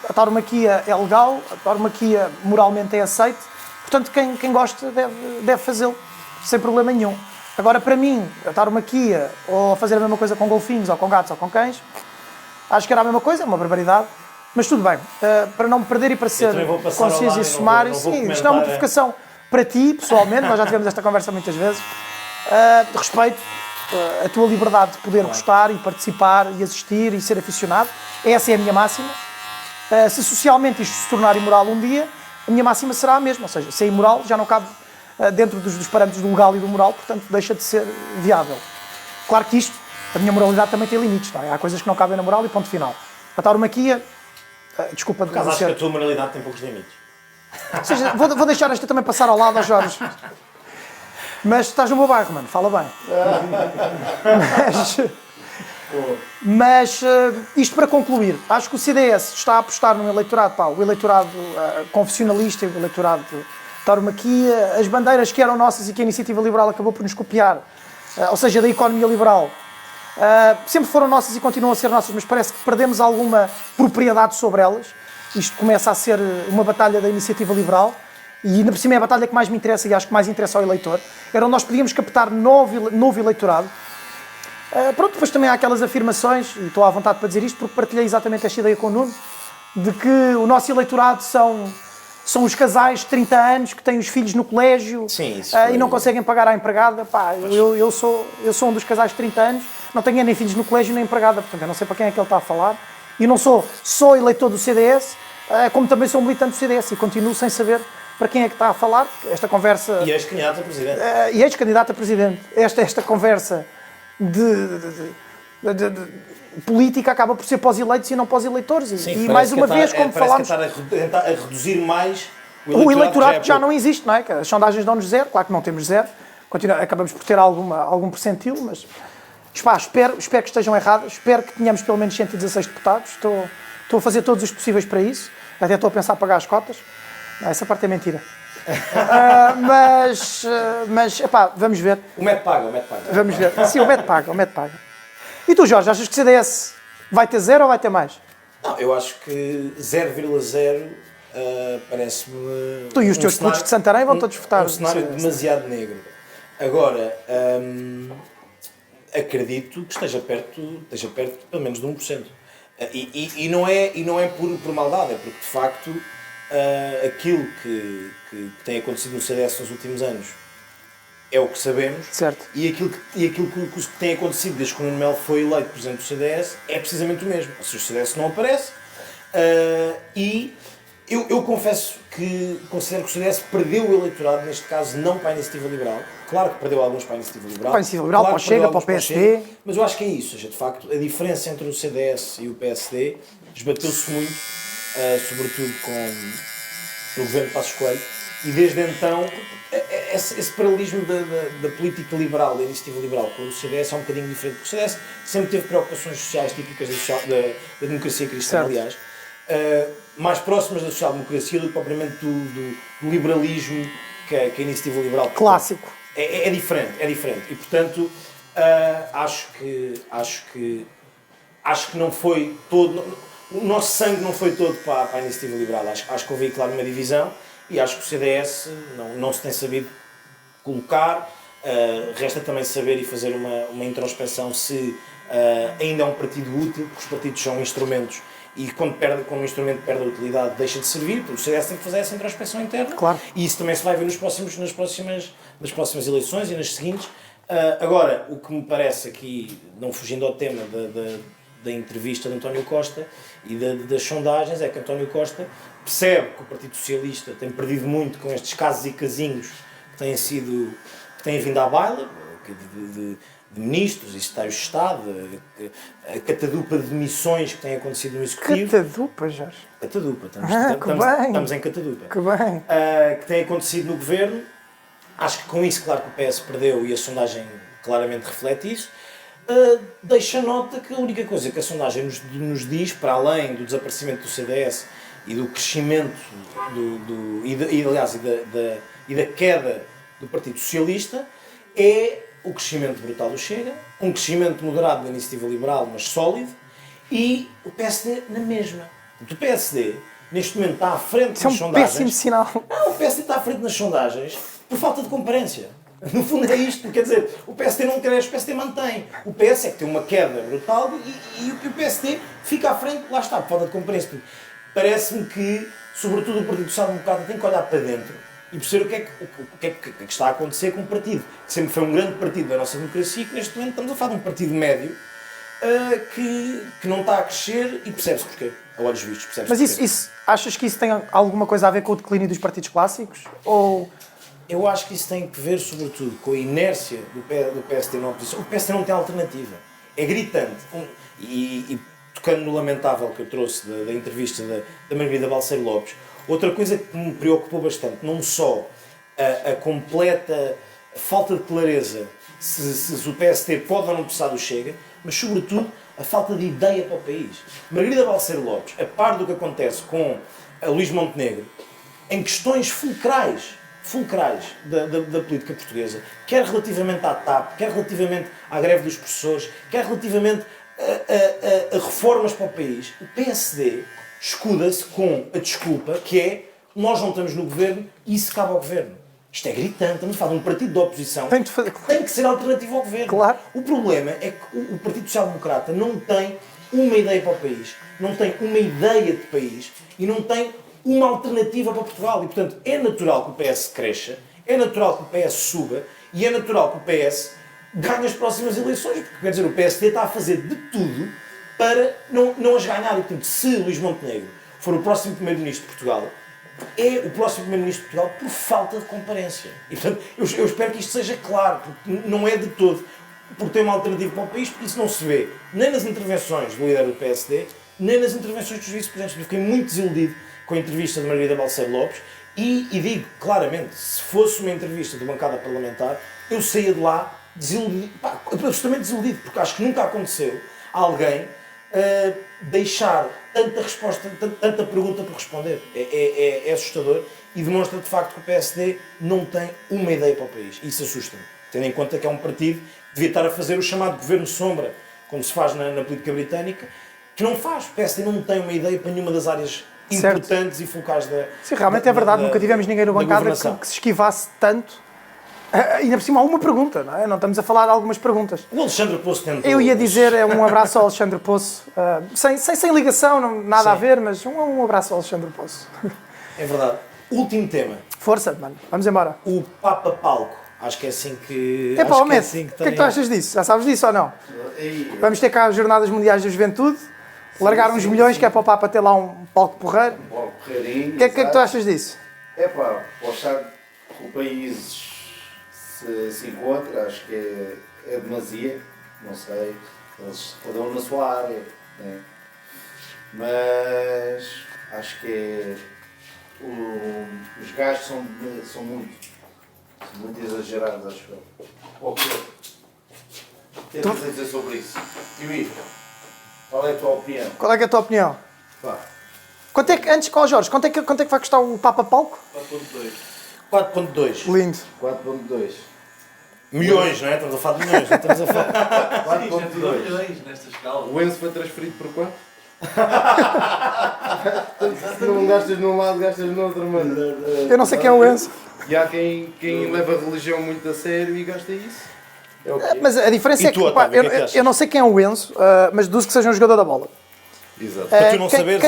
A tauromaquia é legal, a tauromaquia moralmente é aceite. Portanto, quem gosta deve fazê-lo, sem problema nenhum. Agora, para mim, a tauromaquia, ou fazer a mesma coisa com golfinhos, ou com gatos, ou com cães, acho que era a mesma coisa, é uma barbaridade. Mas tudo bem, para não me perder e para ser conciso e sumário, sim, isto não é uma provocação para ti, pessoalmente, nós já tivemos esta conversa muitas vezes. Respeito a tua liberdade de poder gostar e participar e assistir e ser aficionado. Essa é a minha máxima. Se socialmente isto se tornar imoral um dia, a minha máxima será a mesma, ou seja, se é imoral já não cabe dentro dos parâmetros do legal e do moral, portanto deixa de ser viável. Claro que isto, a minha moralidade também tem limites, não é? Há coisas que não cabem na moral e ponto final. A tauromaquia, desculpa de acho que a tua moralidade tem poucos limites. Ou seja, vou deixar esta também passar ao lado, aos Jorge. Mas estás no meu bairro, mano, fala bem. Mas isto para concluir, acho que o CDS está a apostar no eleitorado, o eleitorado confessionalista, o eleitorado tauromaquia, as bandeiras que eram nossas e que a Iniciativa Liberal acabou por nos copiar, ou seja, da economia liberal, sempre foram nossas e continuam a ser nossas, mas parece que perdemos alguma propriedade sobre elas. Isto começa a ser uma batalha da Iniciativa Liberal e, ainda por cima, é a batalha que mais me interessa e acho que mais interessa ao eleitor. Era onde nós podíamos captar novo eleitorado. Pronto, depois também há aquelas afirmações, e estou à vontade para dizer isto porque partilhei exatamente esta ideia com o Nuno, de que o nosso eleitorado são os casais de 30 anos que têm os filhos no colégio. Sim, e não conseguem pagar à empregada. Eu sou um dos casais de 30 anos, não tenho nem filhos no colégio nem empregada, portanto eu não sei para quem é que ele está a falar. E não sou só eleitor do CDS, como também sou um militante do CDS e continuo sem saber para quem é que está a falar. Esta conversa... E ex-candidato a presidente. E ex-candidato a presidente. Esta conversa de política acaba por ser pós-eleitos e não pós-eleitores. Sim, e mais uma vez, como falámos... Parece que está a reduzir mais o eleitorado que já não existe, não é? Que as sondagens dão-nos zero, claro que não temos zero, acabamos por ter algum percentil, mas espero que estejam erradas, espero que tenhamos pelo menos 116 deputados, estou a fazer todos os possíveis para isso, até estou a pensar em pagar as cotas, não, essa parte é mentira. Mas vamos ver. O MED paga. Vamos ver. Sim, o MED paga. E tu, Jorge, achas que o CDS vai ter zero ou vai ter mais? Não, eu acho que 0,0 parece-me... Tu e os teus putos de Santarém vão todos votar. Um cenário demasiado negro. Agora, acredito que esteja perto pelo menos de 1%. E não é por maldade, é porque de facto aquilo que tem acontecido no CDS nos últimos anos é o que sabemos, certo. E aquilo que tem acontecido desde que o Nuno Melo foi eleito presidente do CDS é precisamente o mesmo. Ou seja, o CDS não aparece e Eu confesso que considero que o CDS perdeu o eleitorado, neste caso não para a Iniciativa Liberal. Claro que perdeu alguns para a Iniciativa Liberal. Para a Iniciativa Liberal, claro para o Chega, para o PSD. Mas eu acho que é isso. De facto, a diferença entre o CDS e o PSD esbateu-se muito, sobretudo com o governo de Passos Coelho. E desde então, esse paralelismo da política liberal, da Iniciativa Liberal com o CDS é um bocadinho diferente. Porque o CDS sempre teve preocupações sociais típicas da democracia cristã, Certo. aliás. Mais próximas da social-democracia do que propriamente do liberalismo que a Iniciativa Liberal propõe. Clássico. É diferente. E portanto, acho que não foi todo. O nosso sangue não foi todo para a Iniciativa Liberal. Acho que houve, claro, uma divisão e acho que o CDS não se tem sabido colocar. Resta também saber e fazer uma introspeção se ainda é um partido útil, porque os partidos são instrumentos. E quando um instrumento perde a utilidade, deixa de servir. O CDS tem que fazer essa introspeção interna. Claro. E isso também se vai ver nas próximas eleições e nas seguintes. Agora, o que me parece aqui, não fugindo ao tema da entrevista de António Costa e das sondagens, é que António Costa percebe que o Partido Socialista tem perdido muito com estes casos e casinhos que têm vindo à baila, de ministros e secretários de Estado, a catadupa de demissões que tem acontecido no Executivo. Catadupa, Jorge. Catadupa, bem. estamos em catadupa. Que bem. Que tem acontecido no Governo. Acho que com isso, claro que o PS perdeu e a sondagem claramente reflete isso. Deixa nota que a única coisa que a sondagem nos diz, para além do desaparecimento do CDS e do crescimento e da queda do Partido Socialista, é o crescimento brutal do Chega, um crescimento moderado da Iniciativa Liberal, mas sólido, e o PSD na mesma. O PSD, neste momento, está à frente Isso é nas um sondagens. péssimo sinal. Não, o PSD está à frente nas sondagens por falta de concorrência. No fundo é isto, quer dizer, o PSD não cresce, o PSD mantém. O PS é que tem uma queda brutal e o PSD fica à frente, lá está, por falta de concorrência. Parece-me que, sobretudo, o Partido Social Democrata tem que olhar para dentro e perceber o que é que está a acontecer com um partido que sempre foi um grande partido da nossa democracia e que neste momento estamos a falar de um partido médio que não está a crescer e percebe-se porquê, a olhos vistos, percebe-se Mas porquê. isso, achas que isso tem alguma coisa a ver com o declínio dos partidos clássicos? Ou... Eu acho que isso tem que ver, sobretudo, com a inércia do PSD na oposição. O PSD não tem alternativa. É gritante. E tocando no lamentável que eu trouxe da entrevista da Margarida Balseiro Lopes, outra coisa que me preocupou bastante, não só a completa falta de clareza se o PSD pode ou não precisar do Chega, mas, sobretudo, a falta de ideia para o país. Margarida Balseiro Lopes, a par do que acontece com a Luís Montenegro, em questões fulcrais da política portuguesa, quer relativamente à TAP, quer relativamente à greve dos professores, quer relativamente a reformas para o país, o PSD escuda-se com a desculpa que é nós não estamos no governo e isso cabe ao governo. Isto é gritante, estamos a falar de um partido de oposição que tem que ser alternativo ao governo. Claro. O problema é que o Partido Social Democrata não tem uma ideia para o país, não tem uma ideia de país e não tem uma alternativa para Portugal. E, portanto, é natural que o PS cresça, é natural que o PS suba e é natural que o PS ganhe as próximas eleições, porque, quer dizer, o PSD está a fazer de tudo para não as ganhar. E, portanto, se Luís Montenegro for o próximo Primeiro-Ministro de Portugal, é o próximo Primeiro-Ministro de Portugal por falta de comparência. E, portanto, eu espero que isto seja claro, porque não é de todo por ter uma alternativa para o país, porque isso não se vê nem nas intervenções do líder do PSD, nem nas intervenções dos vice-presidentes. Eu fiquei muito desiludido com a entrevista de Margarida Balseiro Lopes e digo claramente, se fosse uma entrevista de bancada parlamentar, eu saía de lá desiludido, absolutamente desiludido, porque acho que nunca aconteceu alguém deixar tanta resposta, tanta pergunta por responder. É assustador e demonstra de facto que o PSD não tem uma ideia para o país. E isso assusta-me, tendo em conta que é um partido que devia estar a fazer o chamado governo sombra, como se faz na política britânica, que não faz. O PSD não tem uma ideia para nenhuma das áreas importantes e focais da... Sim, realmente é verdade, nunca tivemos ninguém no bancada que se esquivasse tanto. Ainda por cima há uma pergunta, não é? Não estamos a falar de algumas perguntas. O Alexandre Poço tentou... Eu ia dizer um abraço ao Alexandre Poço, sem ligação, nada Sim. a ver, mas um abraço ao Alexandre Poço. É verdade. Último tema. Força, mano, vamos embora. O Papa Palco. Acho que é assim que... É pá, acho Messi, assim o que é que tu achas disso? Já sabes disso ou não? Vamos ter cá as Jornadas Mundiais da Juventude, Largar uns milhões que é para o Papa ter lá um palco porreiro. Paulo Ferreirinho. O que é que tu achas disso? É pá, para o estado que o país se encontra, acho que é demasia, não sei, eles cada um na sua área, né? Mas acho que os gastos são muito exagerados, acho eu. Ok. O que tens a dizer sobre isso? E o Ivo, qual é a tua opinião? Qual é que é a tua opinião? Pá, Quanto é que, antes com o Jorge, quanto é que vai custar o Papa Palco? 4.2 Lindo. 4.2. milhões, não é? Estamos a falar de milhões, não estamos a falar. 4.2. Nesta escala. O Enzo foi transferido por quanto? Se não gastas num lado, gastas no outro, mano. Eu não sei quem é o Enzo. E há quem leva a religião muito a sério e gasta isso. É o quê? Mas a diferença E é que, tu, pá, Otávio, o que é que achas? eu não sei quem é o Enzo, mas deduzo que seja um jogador da bola. Exato. Para tu não saberes,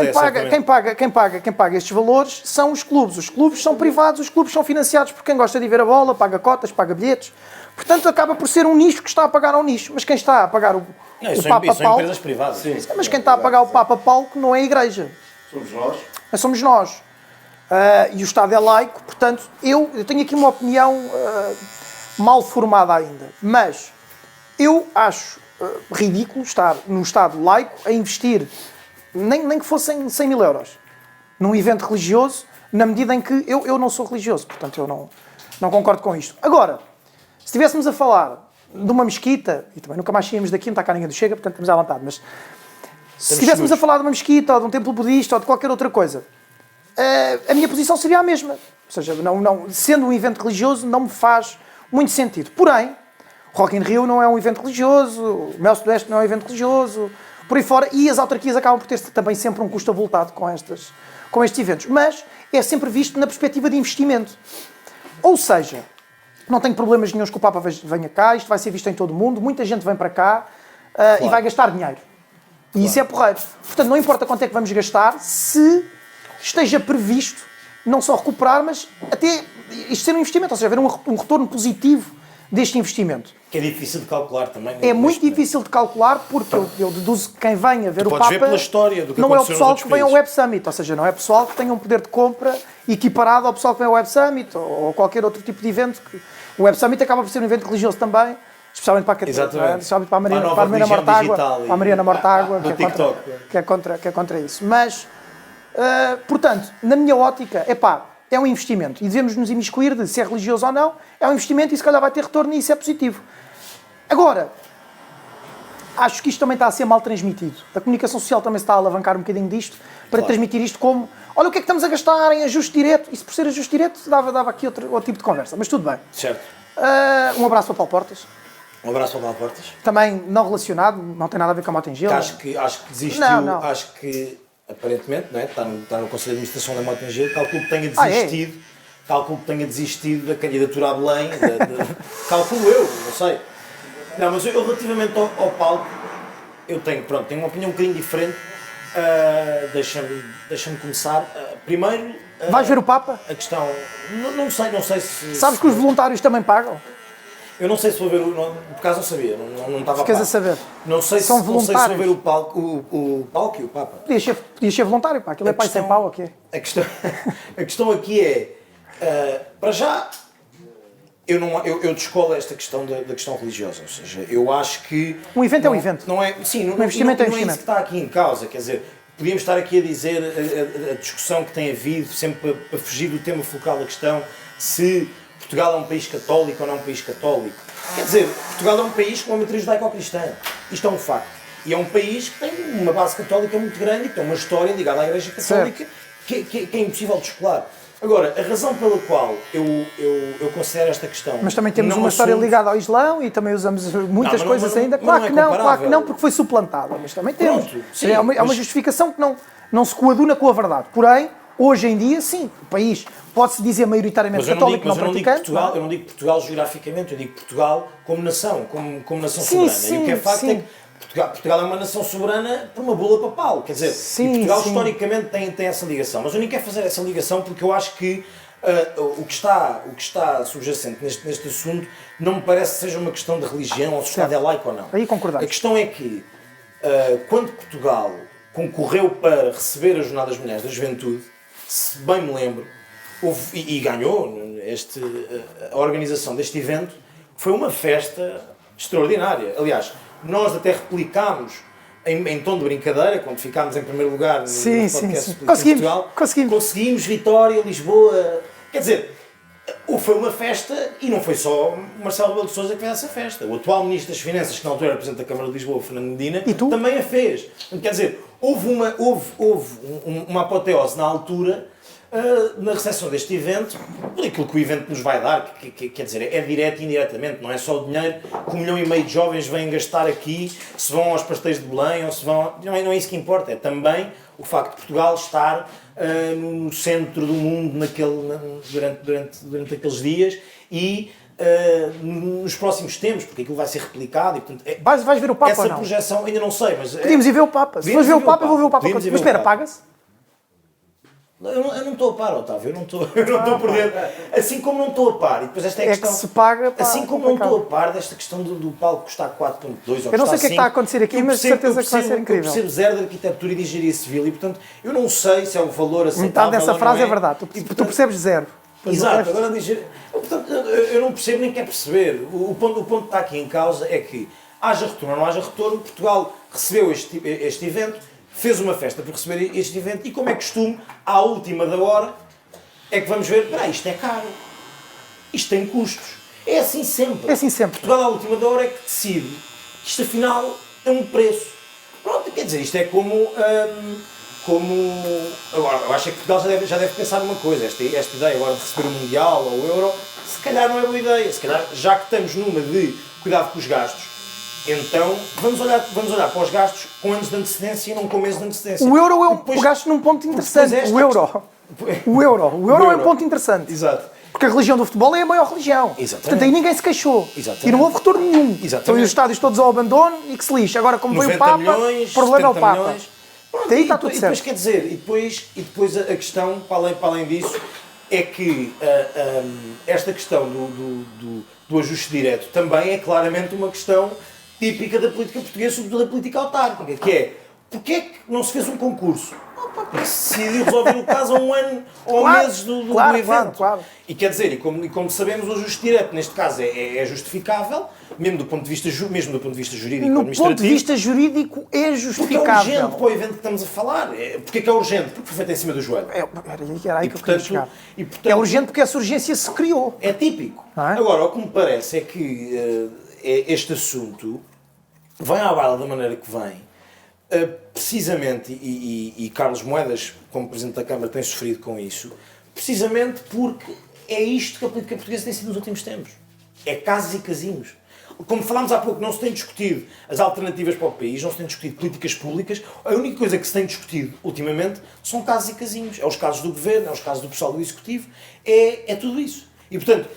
Quem paga estes valores são os clubes. Os clubes são privados, os clubes são financiados por quem gosta de ver a bola, paga cotas, paga bilhetes. Portanto, acaba por ser um nicho que está a pagar ao nicho. Mas quem está a pagar o Papa Isso são Palco... empresas privadas. Sim. Mas quem está a pagar o Papa Palco não é a Igreja. Somos nós. Mas somos nós. E o Estado é laico, portanto, eu tenho aqui uma opinião mal formada ainda. Mas eu acho ridículo estar num Estado laico a investir, nem que fossem 100 mil euros, num evento religioso, na medida em que eu não sou religioso, portanto eu não concordo com isto. Agora, se estivéssemos a falar de uma mesquita, e também nunca mais saímos daqui, não está cá ninguém do Chega, portanto estamos à vontade, mas se estivéssemos a falar de uma mesquita, ou de um templo budista, ou de qualquer outra coisa, a minha posição seria a mesma. Ou seja, sendo um evento religioso, não me faz muito sentido. Porém, o Rock in Rio não é um evento religioso, o Mel Sudoeste não é um evento religioso, por aí fora, e as autarquias acabam por ter também sempre um custo avultado com estes eventos. Mas é sempre visto na perspectiva de investimento. Ou seja, não tenho problemas nenhuns que o Papa venha cá, isto vai ser visto em todo o mundo, muita gente vem para cá e vai gastar dinheiro. E isso é porreiro. Portanto, não importa quanto é que vamos gastar, se esteja previsto não só recuperar, mas até isto ser um investimento, ou seja, haver um retorno positivo deste investimento. Que é difícil de calcular também. É muito difícil de calcular porque eu deduzo que quem vem a ver o podes Papa ver pela história do que não é o aconteceu pessoal nos que outros vem ao países. Web Summit, ou seja, não é pessoal que tenha um poder de compra equiparado ao pessoal que vem ao Web Summit ou qualquer outro tipo de evento. O Web Summit acaba por ser um evento religioso também, especialmente para a Católica, especialmente para a Mariana, Para a nova Mortágua, digital para a Mariana Mortágua, no TikTok. que é contra isso. Mas, portanto, na minha ótica, é um investimento. E devemos nos imiscuir de se é religioso ou não, é um investimento e se calhar vai ter retorno e isso é positivo. Agora, acho que isto também está a ser mal transmitido. A comunicação social também se está a alavancar um bocadinho disto para transmitir isto como olha o que é que estamos a gastar em ajuste direto. E se por ser ajuste direto dava aqui outro tipo de conversa. Mas tudo bem. Certo. Um abraço para Paulo Portas. Um abraço para o Paulo Portas. Também não relacionado, não tem nada a ver com a Motengil. Acho que desistiu, Não. acho que aparentemente, não é? está no Conselho de Administração da Motengil, calculo que tenha desistido, calculo que tenha desistido da candidatura a Belém, calculo eu, não sei. Não, mas eu relativamente ao palco, eu tenho uma opinião um bocadinho diferente. Deixa-me começar. Primeiro... Vais ver o Papa? A questão... Não sei se... Sabes que os voluntários também pagam? Eu não sei se vou ver por acaso não sabia, não estava a Ficas par. a saber. Não sei São se vou voluntários. ver o palco e o Papa. Podias ser voluntário, pá. Aquilo é pai sem pau aqui. A questão aqui é, para já, eu descolo esta questão da questão religiosa, ou seja, eu acho que... Um evento é um evento. Não é, sim, não, investimento é não é isso investimento. que está aqui em causa, quer dizer, podíamos estar aqui a dizer a discussão que tem havido, sempre para fugir do tema focal da questão, se Portugal é um país católico ou não é um país católico. Quer dizer, Portugal é um país com uma matriz judaico-cristã. Isto é um facto. E é um país que tem uma base católica muito grande e que tem uma história ligada à Igreja Católica que é impossível de descolar. Agora, a razão pela qual eu considero esta questão... Mas também temos não uma história assunto- ligada ao Islão e também usamos muitas coisas ainda. Claro que não, porque foi suplantada. Mas também temos. Pronto, sim, É uma justificação que não se coaduna com a verdade. Porém, hoje em dia, sim, o país pode-se dizer maioritariamente católico, não praticante. Eu não digo Portugal geograficamente, eu digo Portugal como nação, como nação Sim, soberana. E o que é sim, facto sim. é que Portugal é uma nação soberana por uma bula papal. Quer dizer, Sim, e Portugal sim. historicamente tem essa ligação. Mas eu nem quero fazer essa ligação porque eu acho que o que está subjacente neste assunto não me parece que seja uma questão de religião ou se o Estado é laico ou não. Aí concordamos. A questão é que quando concorreu para receber a Jornada das Mulheres da Juventude, se bem me lembro, e ganhou a organização deste evento, foi uma festa extraordinária. Aliás, nós até replicámos em tom de brincadeira, quando ficámos em primeiro lugar no podcast de Portugal, conseguimos Vitória, Lisboa. Quer dizer, foi uma festa e não foi só Marcelo Rebelo de Sousa que fez essa festa. O atual Ministro das Finanças, que na altura era Presidente da Câmara de Lisboa, Fernando Medina, também a fez. Quer dizer, houve uma apoteose na altura, na recepção deste evento, por aquilo que o evento nos vai dar, quer dizer, é direto e indiretamente, não é só o dinheiro que 1,5 milhão de jovens vêm gastar aqui, se vão aos pastéis de Belém, ou se vão... Não é isso que importa, é também o facto de Portugal estar no centro do mundo durante aqueles dias e nos próximos tempos, porque aquilo vai ser replicado e, portanto, vais ver o Papa essa ou não? projeção ainda não sei, mas... Podíamos ir ver o Papa. Se fores ver o Papa, eu vou ver o Papa. Mas espera, paga-se? Eu não estou a par, Otávio, eu não estou por dentro. Assim como não estou a par, e depois esta é a questão... que se paga, pá, assim como não estou a par desta questão do palco custar 4.2 ou eu não sei o que é que está a acontecer aqui, mas de certeza que vai ser incrível. Eu percebo zero de arquitetura e de engenharia civil e, portanto, eu não sei se é um valor aceitável. Metade dessa frase é verdade, tu percebes zero. Exato, agora dizer... Portanto, eu não percebo nem quero perceber. O ponto que está aqui em causa é que, haja retorno ou não haja retorno, Portugal recebeu este evento, fez uma festa por receber este evento e, como é costume, à última da hora, é que vamos ver, isto é caro, isto tem custos. É assim sempre. É assim sempre. Portugal, à última da hora, é que decide que isto, afinal, tem um preço. Pronto, quer dizer, isto é como... Agora, eu acho que Portugal já deve pensar numa coisa, esta ideia agora de receber o Mundial ou o Euro, se calhar não é boa ideia. Se calhar, já que estamos numa de cuidado com os gastos, então vamos olhar para os gastos com anos de antecedência e não com meses de antecedência. O euro é um gasto num ponto interessante. O euro é um ponto interessante. Exato. Porque a religião do futebol é a maior religião. Exatamente. Portanto, aí ninguém se queixou. Exatamente. E não houve retorno nenhum. Exatamente. Estão os estádios todos ao abandono e que se lixe. Agora, como veio o Papa, o problema é o Papa. Pronto, Aí está tudo certo. Depois, quer dizer, e depois a questão, para além disso, é que esta questão do ajuste direto também é claramente uma questão típica da política portuguesa, sobretudo da política autárquica, que é, porque é que não se fez um concurso? Porque se decidiu resolver o caso a um ano ou a meses do evento. Claro. E quer dizer, e como sabemos, o ajuste direto neste caso é justificável, mesmo do ponto de vista jurídico No administrativo. ponto de vista jurídico é Porque é justificável. urgente para o evento que estamos a falar. Porque é que é urgente? Porque foi feito em cima do joelho. Era aí que eu queria chegar. portanto, É urgente porque essa urgência se criou. é típico. Não é? Agora, o que me parece é que este assunto vem à baila da maneira que vem, precisamente, e Carlos Moedas, como Presidente da Câmara, tem sofrido com isso, precisamente porque é isto que a política portuguesa tem sido nos últimos tempos. É casos e casinhos. Como falámos há pouco, não se tem discutido as alternativas para o país, não se tem discutido políticas públicas, a única coisa que se tem discutido ultimamente são casos e casinhos. É os casos do Governo, é os casos do pessoal do Executivo, é tudo isso. E, portanto,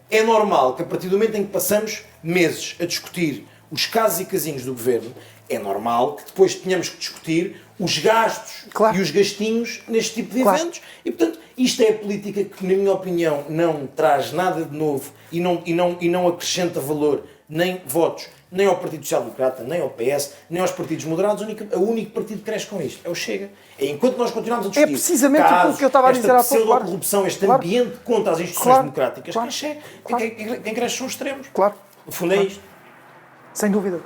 é normal que a partir do momento em que passamos meses a discutir os casos e casinhos do Governo, é normal que depois tenhamos que discutir os gastos e os gastinhos neste tipo de eventos. E, portanto, isto é a política que, na minha opinião, não traz nada de novo e não acrescenta valor nem votos, nem ao Partido Social Democrata, nem ao PS, nem aos partidos moderados. O único partido que cresce com isto é o Chega. Enquanto nós continuamos a discutir precisamente aquilo que eu estava a dizer há pouco. Esta pseudo-corrupção, este ambiente contra as instituições democráticas, quem cresce são os extremos. Claro. No fundo é isto. Sem dúvida.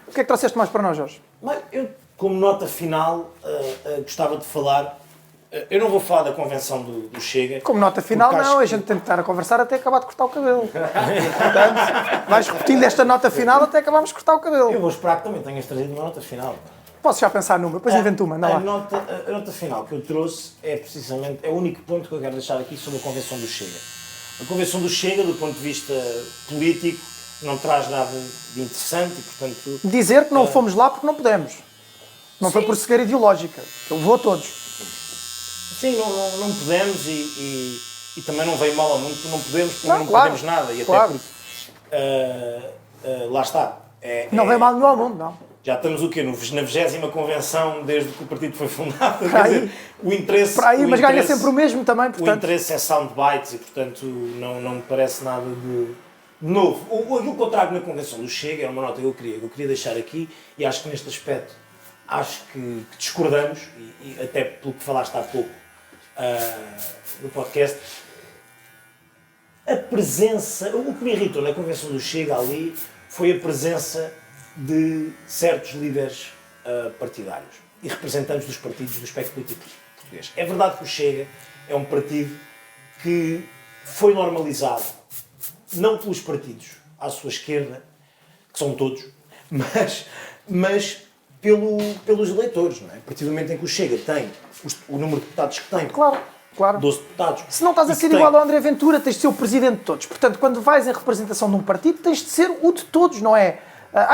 O que é que trouxeste mais para nós, Jorge? Eu, como nota final, gostava de falar... Eu não vou falar da convenção do Chega. Como nota final, não. A gente tem que estar a conversar até acabar de cortar o cabelo. Portanto, vais repetindo esta nota final até acabarmos de cortar o cabelo. Eu vou esperar que também tenhas trazido uma nota final. Posso já pensar numa, depois invento uma. A nota final que eu trouxe é precisamente... É o único ponto que eu quero deixar aqui sobre a convenção do Chega. A convenção do Chega, do ponto de vista político, não traz nada de interessante e, portanto... Dizer que não fomos lá porque não podemos. Não foi por cegueira ideológica. Eu vou a todos. Sim, não podemos e também não veio mal ao mundo porque não podemos, porque não claro, podemos nada. E claro. até porque... lá está. Não veio mal nenhum ao mundo, não. Já estamos o quê? Na 20ª convenção desde que o partido foi fundado. Quer dizer, o interesse... Para aí, mas ganha sempre o mesmo também, portanto... O interesse é soundbites e, portanto, não me parece nada de novo. Aquilo que eu trago na convenção do Chega é uma nota que eu queria deixar aqui e acho que neste aspecto acho que discordamos, e até pelo que falaste há pouco no podcast, a presença, o que me irritou na convenção do Chega ali foi a presença de certos líderes partidários e representantes dos partidos do espectro político português. É verdade que o Chega é um partido que foi normalizado, não pelos partidos à sua esquerda, que são todos, mas pelos eleitores, não é? A partir do momento em que o Chega tem o número de deputados que tem, Claro. 12 deputados. Se não estás a ser igual ao André Ventura, tens de ser o presidente de todos. Portanto, quando vais em representação de um partido, tens de ser o de todos, não é?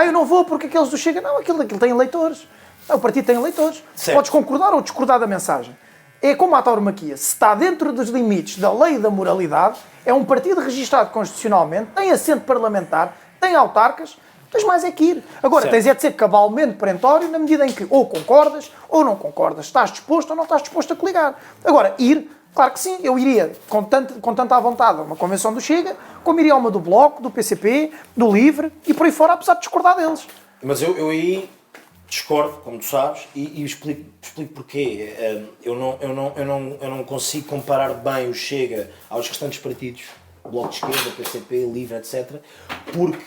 Eu não vou porque aqueles do Chega... Não, aquilo tem eleitores. O partido tem eleitores. Certo. Podes concordar ou discordar da mensagem. É como a tauromaquia. Se está dentro dos limites da lei e da moralidade, é um partido registrado constitucionalmente, tem assento parlamentar, tem autarcas, tens mais é que ir. Agora, Certo. tens é de ser cabalmente perentório na medida em que ou concordas ou não concordas. Estás disposto ou não estás disposto a coligar. Agora, ir... Claro que sim, eu iria com tanta à vontade a uma convenção do Chega, como iria a uma do Bloco, do PCP, do Livre e por aí fora, apesar de discordar deles. Mas eu aí discordo, como tu sabes, e explico porquê. Eu não consigo comparar bem o Chega aos restantes partidos, Bloco de Esquerda, PCP, Livre, etc., porque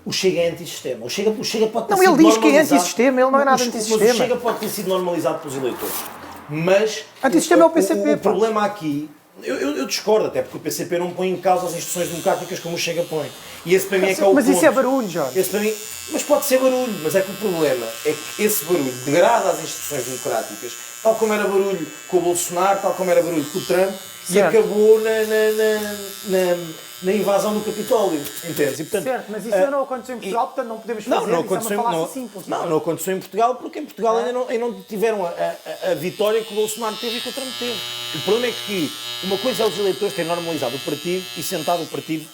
o Chega é antissistema. O Chega pode ter Não, sido ele diz que é normalizado- antissistema, ele não é nada Mas antissistema. o Chega pode ter sido normalizado pelos eleitores. Mas Antissistema é o PCP, o pá. problema aqui, eu discordo, até porque o PCP não põe em causa as instituições democráticas como o Chega põe. E esse para mim é que é o Mas ponto. isso é barulho, Jorge. Esse para mim, mas pode ser barulho, mas é que o problema é que esse barulho degrada as instituições democráticas, tal como era barulho com o Bolsonaro, tal como era barulho com o Trump, e Certo. acabou na invasão do Capitólio, entendes? E, portanto, Certo, mas isso ainda não aconteceu em Portugal, portanto não podemos fazer não isso, é aconteceu, uma falácia simples. não aconteceu em Portugal, porque em Portugal ainda não tiveram a vitória que o Bolsonaro teve e que o Trump teve. O problema é que uma coisa é os eleitores terem normalizado o partido e sentado o partido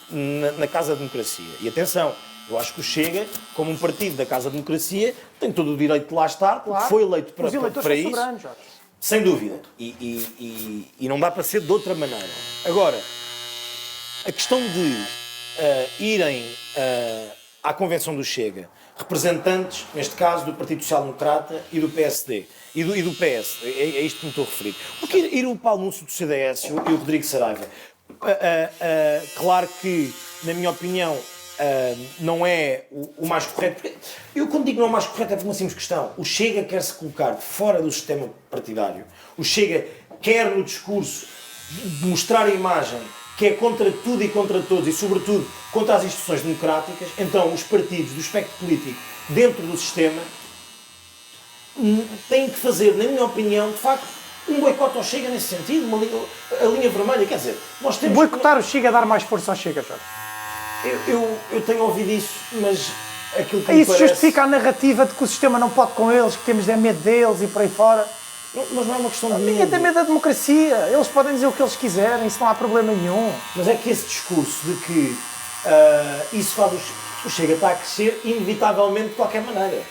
na Casa da Democracia. E atenção, eu acho que o Chega, como um partido da Casa da Democracia, tem todo o direito de lá estar, porque Claro. foi eleito Os eleitores para são isso. soberanos, Jorge. Sem dúvida. E não dá para ser de outra maneira. Agora, a questão de irem à Convenção do Chega representantes, neste caso, do Partido Social Democrata e do PSD e do PS, é isto que me estou a referir. Porque ir o Paulo Núncio do CDS e o Rodrigo Saraiva, claro que, na minha opinião, não é o mais correto. Porque eu, quando digo não é o mais correto, é por uma simples questão. O Chega quer se colocar fora do sistema partidário. O Chega quer, no discurso, mostrar a imagem que é contra tudo e contra todos, e, sobretudo, contra as instituições democráticas. Então, os partidos do espectro político dentro do sistema têm que fazer, na minha opinião, de facto, um boicote ao Chega nesse sentido, a linha vermelha. Quer dizer, nós temos Boicotar o Chega, dar mais força ao Chega, Jorge. Eu tenho ouvido isso, mas aquilo que me Isso parece... justifica a narrativa de que o sistema não pode com eles, que temos medo deles e por aí fora. Mas não é uma questão de Ninguém tem medo. medo da democracia. Eles podem dizer o que eles quiserem, isso não há problema nenhum. Mas é que esse discurso de que isso faz o Chega está a crescer inevitavelmente de qualquer maneira.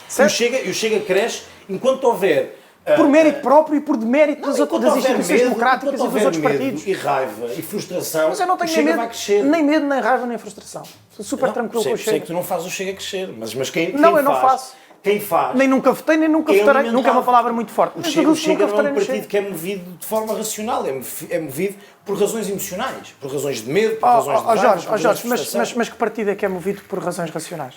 Certo. E o Chega cresce enquanto houver... Por mérito próprio e por demérito das enquanto das houver instituições medo, democráticas e enquanto dos houver outros medo partidos. e raiva e frustração, Mas eu não o tenho Chega nem vai medo, crescer. nem medo, nem raiva, nem frustração. Sou super Não, tranquilo sei, com o sei Chega. que tu não fazes o Chega crescer, mas quem Não, eu não faz, faço. Quem faz... Nem nunca votei, nem nunca é votarei. alimentado. Nunca é uma palavra muito forte. O Mas Chega, eu o Chega nunca não é votarei um no partido Chega. que é movido de forma racional, é movido por razões emocionais, por razões de medo, por Oh, razões de raiva, Jorge, por razões de frustração. mas que partido é que é movido por razões racionais?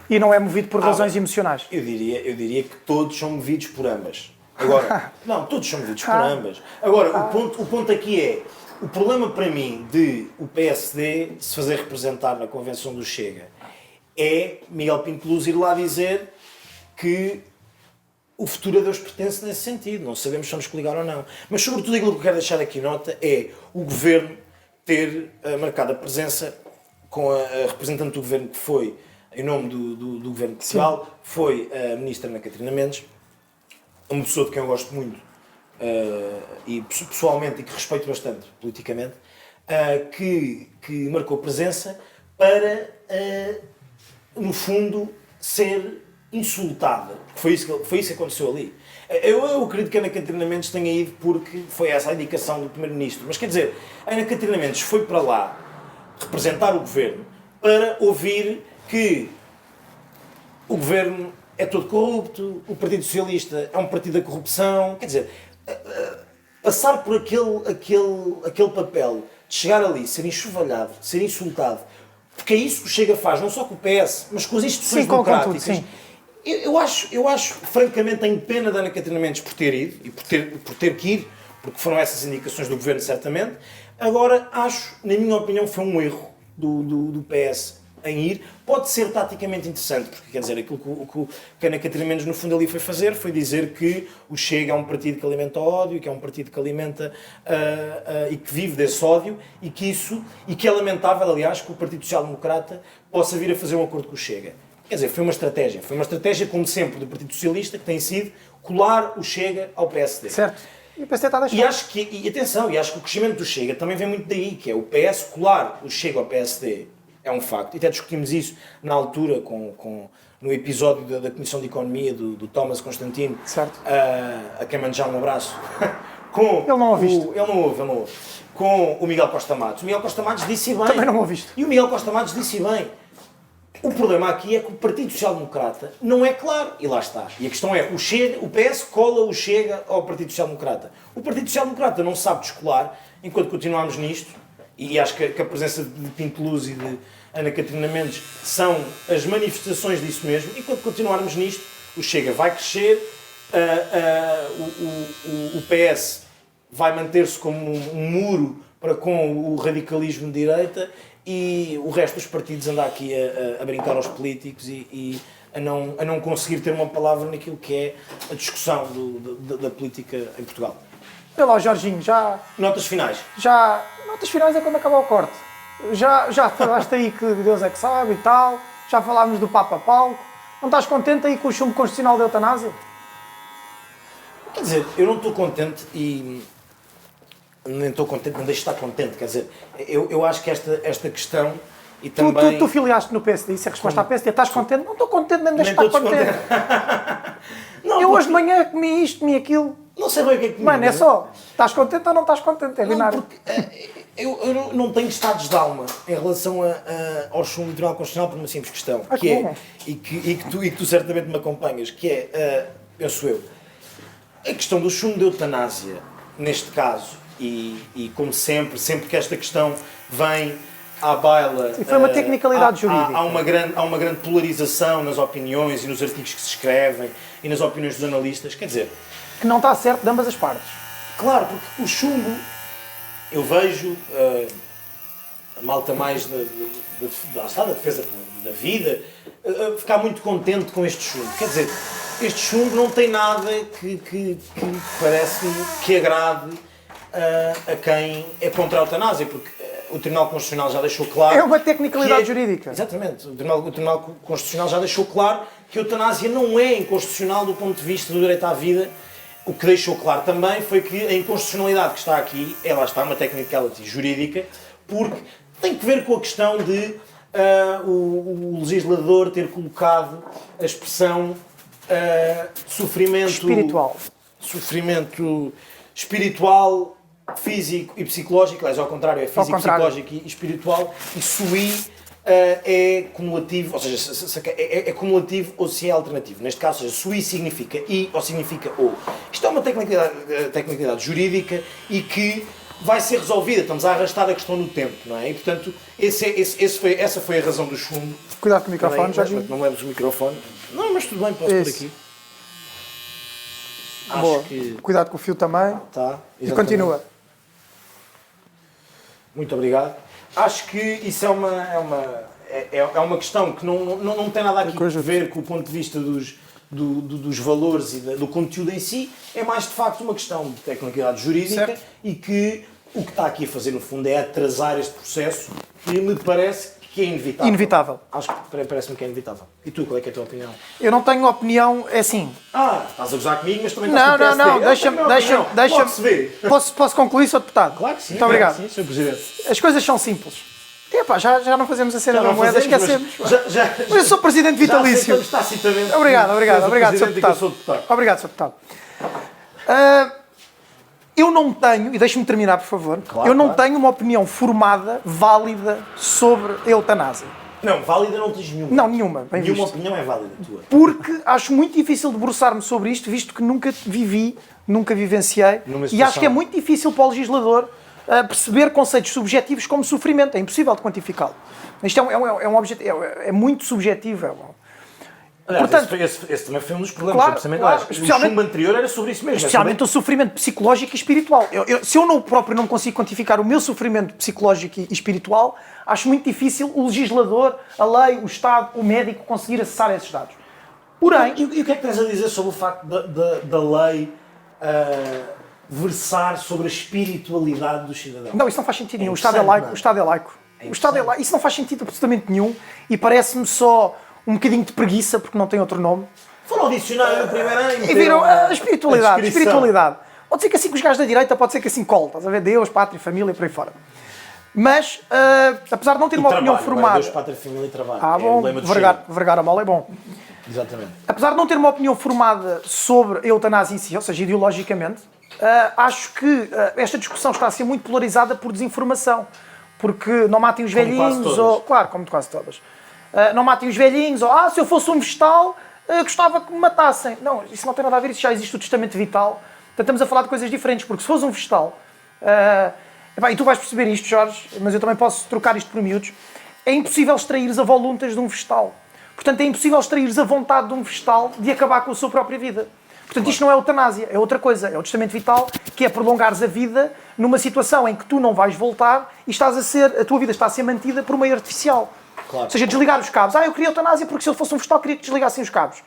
E não é movido por razões emocionais? Eu diria que todos são movidos por ambas. Agora, não, todos são movidos por ambas. Agora, o ponto aqui é, o problema para mim de o PSD se fazer representar na Convenção do Chega é Miguel Pinto Luz ir lá dizer que o futuro a Deus pertence nesse sentido. Não sabemos se vamos coligar ou não. Mas, sobretudo, aquilo que eu quero deixar aqui nota é o Governo ter marcado a presença com a representante do Governo que foi, em nome do Governo de Portugal, foi a Ministra Ana Catarina Mendes, uma pessoa de quem eu gosto muito e pessoalmente e que respeito bastante politicamente, que marcou presença para, no fundo, ser insultada. Foi isso que aconteceu ali. Eu acredito que a Ana Catarina Mendes tenha ido porque foi essa a indicação do Primeiro-Ministro. Mas quer dizer, a Ana Catarina Mendes foi para lá representar o Governo para ouvir que o Governo é todo corrupto, o Partido Socialista é um partido da corrupção. Quer dizer, passar por aquele papel de chegar ali, ser enxovalhado, ser insultado, porque é isso que o Chega faz, não só com o PS, mas com as instituições democráticas. Sim. Eu acho, francamente, tenho pena da Ana Catarina Mendes por ter ido e por ter que ir, porque foram essas indicações do governo, certamente. Agora, acho, na minha opinião, foi um erro do PS em ir. Pode ser taticamente interessante, porque quer dizer, aquilo que a Ana Catarina Mendes no fundo ali foi fazer, foi dizer que o Chega é um partido que alimenta ódio, que é um partido que alimenta e que vive desse ódio, e que é lamentável, aliás, que o Partido Social Democrata possa vir a fazer um acordo com o Chega. Quer dizer, foi uma estratégia, como sempre, do Partido Socialista, que tem sido colar o Chega ao PSD. Certo. E o PSD está a deixar. E acho que o crescimento do Chega também vem muito daí, que é o PS colar o Chega ao PSD. É um facto. E até discutimos isso na altura, no episódio da Comissão de Economia do Thomas Constantino, certo. A quem mando já um abraço. Ele não ouviste. Ele não ouve. Com o Miguel Costa Matos. O Miguel Costa Matos disse bem. Também não ouviste. E o Miguel Costa Matos disse bem. O problema aqui é que o Partido Social Democrata não é claro. E lá está. E a questão é, o PS cola o Chega ao Partido Social Democrata. O Partido Social Democrata não sabe descolar, enquanto continuarmos nisto, e acho que a presença de Pinto Luz e de Ana Catarina Mendes são as manifestações disso mesmo. Enquanto continuarmos nisto, o Chega vai crescer, o PS vai manter-se como um muro para com o radicalismo de direita, e o resto dos partidos anda aqui a brincar aos políticos e a não conseguir ter uma palavra naquilo que é a discussão da política em Portugal. Olha lá, Jorginho, Notas finais. Notas finais é quando acabar o corte. Já falaste aí que Deus é que sabe e tal, já falámos do Papa Paulo. Não estás contente aí com o chumbo constitucional da eutanásia? Quer dizer, eu não estou contente e nem estou contente, não deixo de estar contente. Quer dizer, eu acho que esta questão e também... Tu filiaste no PSD, isso é a resposta à PSD. Estás contente? Não estou contente, nem me deixo de estar contente. Não, eu hoje de manhã comi isto, comi aquilo. Não sei bem o que é que... Mano, é só, estás contente ou não estás contente? É binário. Não, porque eu não tenho estados de alma em relação ao chumbo do Tribunal Constitucional por uma simples questão, que é, e que tu certamente me acompanhas, que é, penso eu, a questão do chumbo de eutanásia, neste caso, e como sempre que esta questão vem à baila... E foi uma tecnicalidade jurídica. Há uma grande polarização nas opiniões e nos artigos que se escrevem e nas opiniões dos analistas, quer dizer... Que não está certo de ambas as partes. Claro, porque o chumbo, eu vejo a malta mais da defesa da vida, ficar muito contente com este chumbo. Quer dizer, este chumbo não tem nada que parece-me que agrade a quem é contra a eutanásia, porque o Tribunal Constitucional já deixou claro... É uma tecnicalidade jurídica. Exatamente. O Tribunal Constitucional já deixou claro que a eutanásia não é inconstitucional do ponto de vista do direito à vida. O que deixou claro também foi que a inconstitucionalidade que está aqui, ela está uma technicality jurídica, porque tem que ver com a questão de o legislador ter colocado a expressão sofrimento espiritual, físico e psicológico, aliás, ao contrário, é físico, psicológico e espiritual, e sui é cumulativo, ou seja, é cumulativo ou se é alternativo. Neste caso, ou seja, sui significa i ou significa ou. Isto é uma tecnicalidade jurídica e que vai ser resolvida. Estamos a arrastar a questão no tempo, não é? E, portanto, essa foi a razão do chumbo. Cuidado com o microfone, Jorginho. Não leves o microfone. Não, mas tudo bem, posso por aqui. Boa. Acho que... Cuidado com o fio também. Tá, e continua. Muito obrigado. Acho que isso é uma questão que não tem nada aqui a ver com o ponto de vista dos valores e do conteúdo em si. É mais, de facto, uma questão de tecnicalidade jurídica, certo? E que o que está aqui a fazer, no fundo, é atrasar este processo que me parece que é inevitável. Inevitável. Acho que parece-me que é inevitável. E tu, qual é que é a tua opinião? Eu não tenho opinião, é assim... estás a gozar comigo, mas também estás com o PSD. Não, deixa-me... Posso concluir, Sr. Deputado? Claro que sim. Muito obrigado. Sim, Sr. Presidente. As coisas são simples. Epá, já não fazemos a cena da moeda, esquecemos. Mas eu sou Presidente vitalício. Obrigado, Sr. Deputado. Obrigado, Sr. Deputado. Eu não tenho, e deixe-me terminar, por favor, eu não tenho uma opinião formada, válida, sobre a eutanásia. Não, válida não tens nenhuma. Não, nenhuma. Bem Nenhuma visto. opinião é válida tua. Porque acho muito difícil debruçar-me sobre isto, visto que nunca vivi, nunca vivenciei, Numa e situação- acho que é muito difícil para o legislador perceber conceitos subjetivos como sofrimento. É impossível de quantificá-lo. Isto é um objetivo, é muito subjetivo. Aliás, Portanto- esse também foi um dos problemas. Claro, precisamente, claro, aliás, especialmente- o chumbo anterior era sobre isso mesmo. Especialmente o sofrimento psicológico e espiritual. Se eu não próprio não consigo quantificar o meu sofrimento psicológico e espiritual, acho muito difícil o legislador, a lei, o Estado, o médico conseguir acessar esses dados. Porém, E o que é que tens a dizer sobre o facto da lei versar sobre a espiritualidade dos cidadãos? não, isso não faz sentido nenhum. O Estado é interessante, laico. não é? O Estado é laico. O Estado é laico. Isso não faz sentido absolutamente nenhum e parece-me só um bocadinho de preguiça, porque não tem outro nome. Foram ao dicionário no primeiro ano. E viram a espiritualidade. a descrição. Espiritualidade. Pode ser que assim que os gajos da direita, pode ser que assim cole. Estás a ver? Deus, pátria, família e por aí fora. Mas, apesar de não ter E uma opinião trabalho, formada... Deus, pátria, família e trabalho. Ah, É o bom, lema do vergar a mal é bom. Chega. Exatamente. Apesar de não ter uma opinião formada sobre a eutanásia em si, ou seja, ideologicamente, acho que esta discussão está a ser muito polarizada por desinformação. Porque não matem os Como quase velhinhos, todas. ou... Claro, como quase todas. Não matem os velhinhos, ou se eu fosse um vegetal, gostava que me matassem. Não, isso não tem nada a ver, isso já existe o testamento vital. Portanto, estamos a falar de coisas diferentes, porque se fores um vegetal, e tu vais perceber isto, Jorge, mas eu também posso trocar isto por miúdos, é impossível extraíres a voluntas de um vegetal. Portanto, é impossível extraíres a vontade de um vegetal de acabar com a sua própria vida. Portanto, isto não é eutanásia, é outra coisa. É o testamento vital, que é prolongares a vida numa situação em que tu não vais voltar e a tua vida está a ser mantida por meio artificial. Claro. Ou seja, desligar os cabos. Eu queria eutanásia porque se eu fosse um vegetal queria que desligassem os cabos.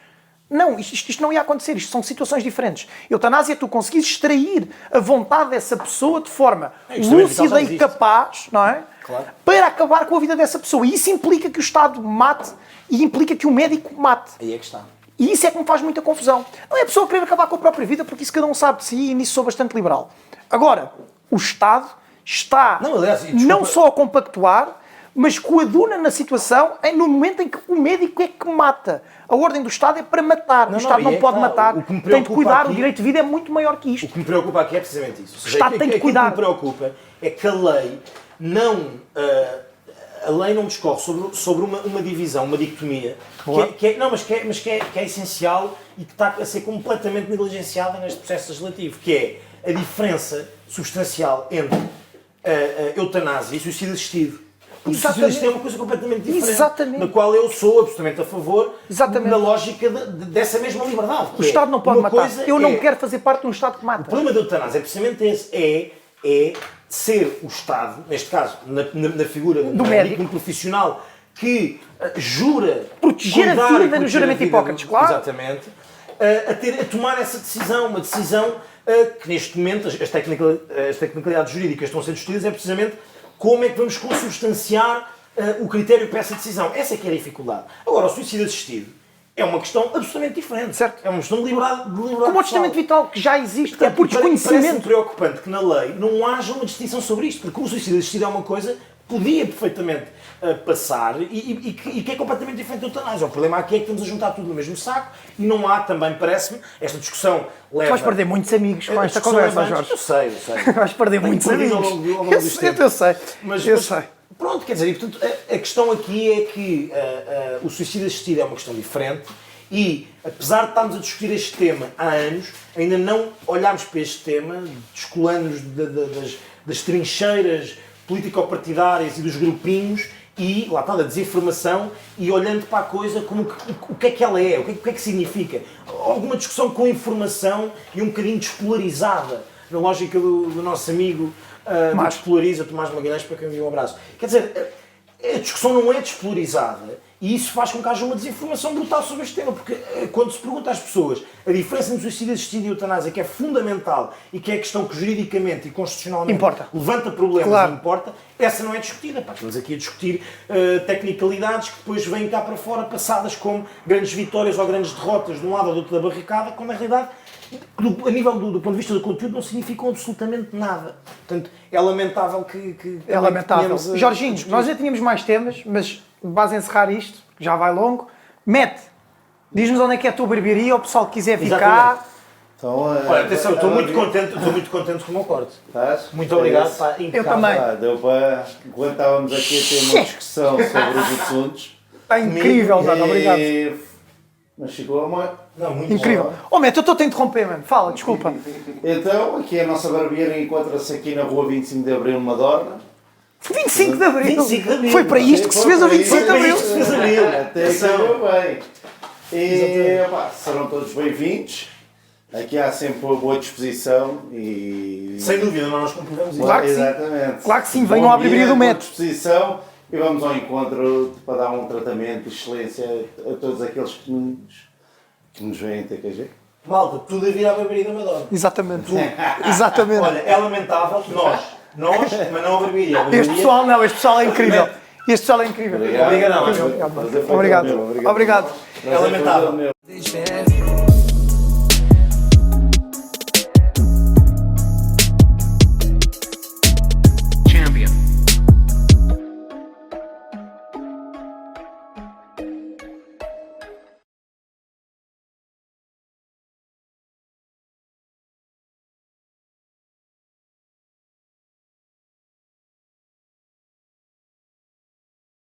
Não, isto não ia acontecer. Isto são situações diferentes. Eutanásia é tu conseguires extrair a vontade dessa pessoa de forma Isto também vital lúcida já e existe. capaz, não é? Claro. Para acabar com a vida dessa pessoa. E isso implica que o Estado mate e implica que o médico mate. Aí é que está. E isso é que me faz muita confusão. Não é a pessoa querer acabar com a própria vida, porque isso cada um sabe de si e nisso sou bastante liberal. Agora, o Estado está Não, aliás, e desculpa- não só a compactuar, mas coaduna na situação no momento em que o médico é que mata. A ordem do Estado é para matar. O Estado e não é pode claro, matar. o que me Tem de preocupa cuidar. aqui- O direito de vida é muito maior que O isto. que me preocupa aqui é precisamente isso. Ou seja, Estado tem de aquilo cuidar. que me preocupa é que a lei não... a lei não discorre sobre uma divisão, uma dicotomia, Claro. que é essencial e que está a ser completamente negligenciada neste processo legislativo, que é a diferença substancial entre a eutanásia e suicídio assistido. Porque o suicídio Exatamente. assistido é uma coisa completamente diferente, Exatamente. na qual eu sou absolutamente a favor, Exatamente. na lógica dessa mesma liberdade. O Estado não pode Uma matar. coisa Eu não é- quero fazer parte de um Estado que o mata. problema da eutanásia é precisamente esse, é ser o Estado, neste caso, na figura Do de médico. um profissional que jura Proteger a cuidar e vida no proteger juramento a vida Hipócrates, claro. Exatamente. A tomar essa decisão, uma decisão que neste momento as tecnicalidades jurídicas estão a ser discutidas é precisamente como é que vamos consubstanciar o critério para essa decisão. Essa é que é a dificuldade. Agora, o suicídio assistido é uma questão absolutamente diferente. Certo. É uma questão de liberdade Como o pessoal. testamento vital, que já existe, é Portanto, por Parece-me desconhecimento. preocupante que na lei não haja uma distinção sobre isto, porque o suicídio assistido é uma coisa que podia perfeitamente passar e que é completamente diferente da eutanásia. O problema aqui é que estamos a juntar tudo no mesmo saco e não há também, parece-me, esta discussão leva... Tu vais perder muitos amigos com a esta discussão conversa, leva- Jorge. Eu sei. Vais perder muitos perdido amigos. ao longo deste tempo. Eu sei. Mas sei. pronto, quer dizer, e, portanto, a questão aqui é que o suicídio assistido é uma questão diferente e, apesar de estarmos a discutir este tema há anos, ainda não olhámos para este tema, descolando-nos das trincheiras político-partidárias e dos grupinhos e, lá está, da desinformação e olhando para a coisa como o que é que ela é, o que é que significa. Alguma discussão com informação e um bocadinho despolarizada, na lógica do nosso amigo do Despolariza, Tomás Magalhães, para quem envia um abraço. Quer dizer, a discussão não é despolarizada e isso faz com que haja uma desinformação brutal sobre este tema, porque quando se pergunta às pessoas a diferença entre suicídio assistido e eutanásia, que é fundamental e que é a questão que juridicamente e constitucionalmente Importa. levanta problemas Claro. e importa, essa não é discutida. Pá, estamos aqui a discutir tecnicalidades que depois vêm cá para fora passadas como grandes vitórias ou grandes derrotas de um lado ou do outro da barricada, quando na realidade a nível do ponto de vista do conteúdo não significam absolutamente nada. Portanto, é lamentável que É lamentável. tenhamos a Jorginho, discutir. nós já tínhamos mais temas, mas vais encerrar isto, que já vai longo. Mete, diz-nos onde é que é a tua barbearia, o pessoal que quiser vir cá. Então, Olha, atenção, eu estou muito contente com o meu corte. Estás? Muito obrigado, É pá, Eu impecável. também. isso. Deu para. Enquanto estávamos aqui a ter uma discussão sobre os assuntos. Está incrível, mano, obrigado. Mas ficou uma. Não, muito Incrível. bom. Oh, Meto, eu estou a te interromper, mano. Fala, desculpa. Então, aqui a nossa barbeira encontra-se aqui na rua 25 de Abril, Madorna. 25 de Abril. 25 de Abril. Foi para isto que se fez o 25 de Abril. Foi para isto que se fez Abril. Até que deu bem. E pá, serão todos bem-vindos. Aqui há sempre uma boa disposição e. Sem dúvida, nós comprovamos isso. Claro que sim. Exatamente. Claro que sim, Bom venham à barbearia do boa Metro. disposição e vamos ao encontro para dar um tratamento de excelência a todos aqueles que nos veem em TKG. Malta, tudo a vir à barbearia da Madonna. Exatamente. Exatamente. Olha, é lamentável que nós, mas não a barbearia. A Este barbearia- pessoal não, este pessoal é incrível. Este pessoal é incrível. Obrigado. Obrigado. Prazer foi todo meu. Obrigado. Prazer É lamentável. foi todo meu. Deixa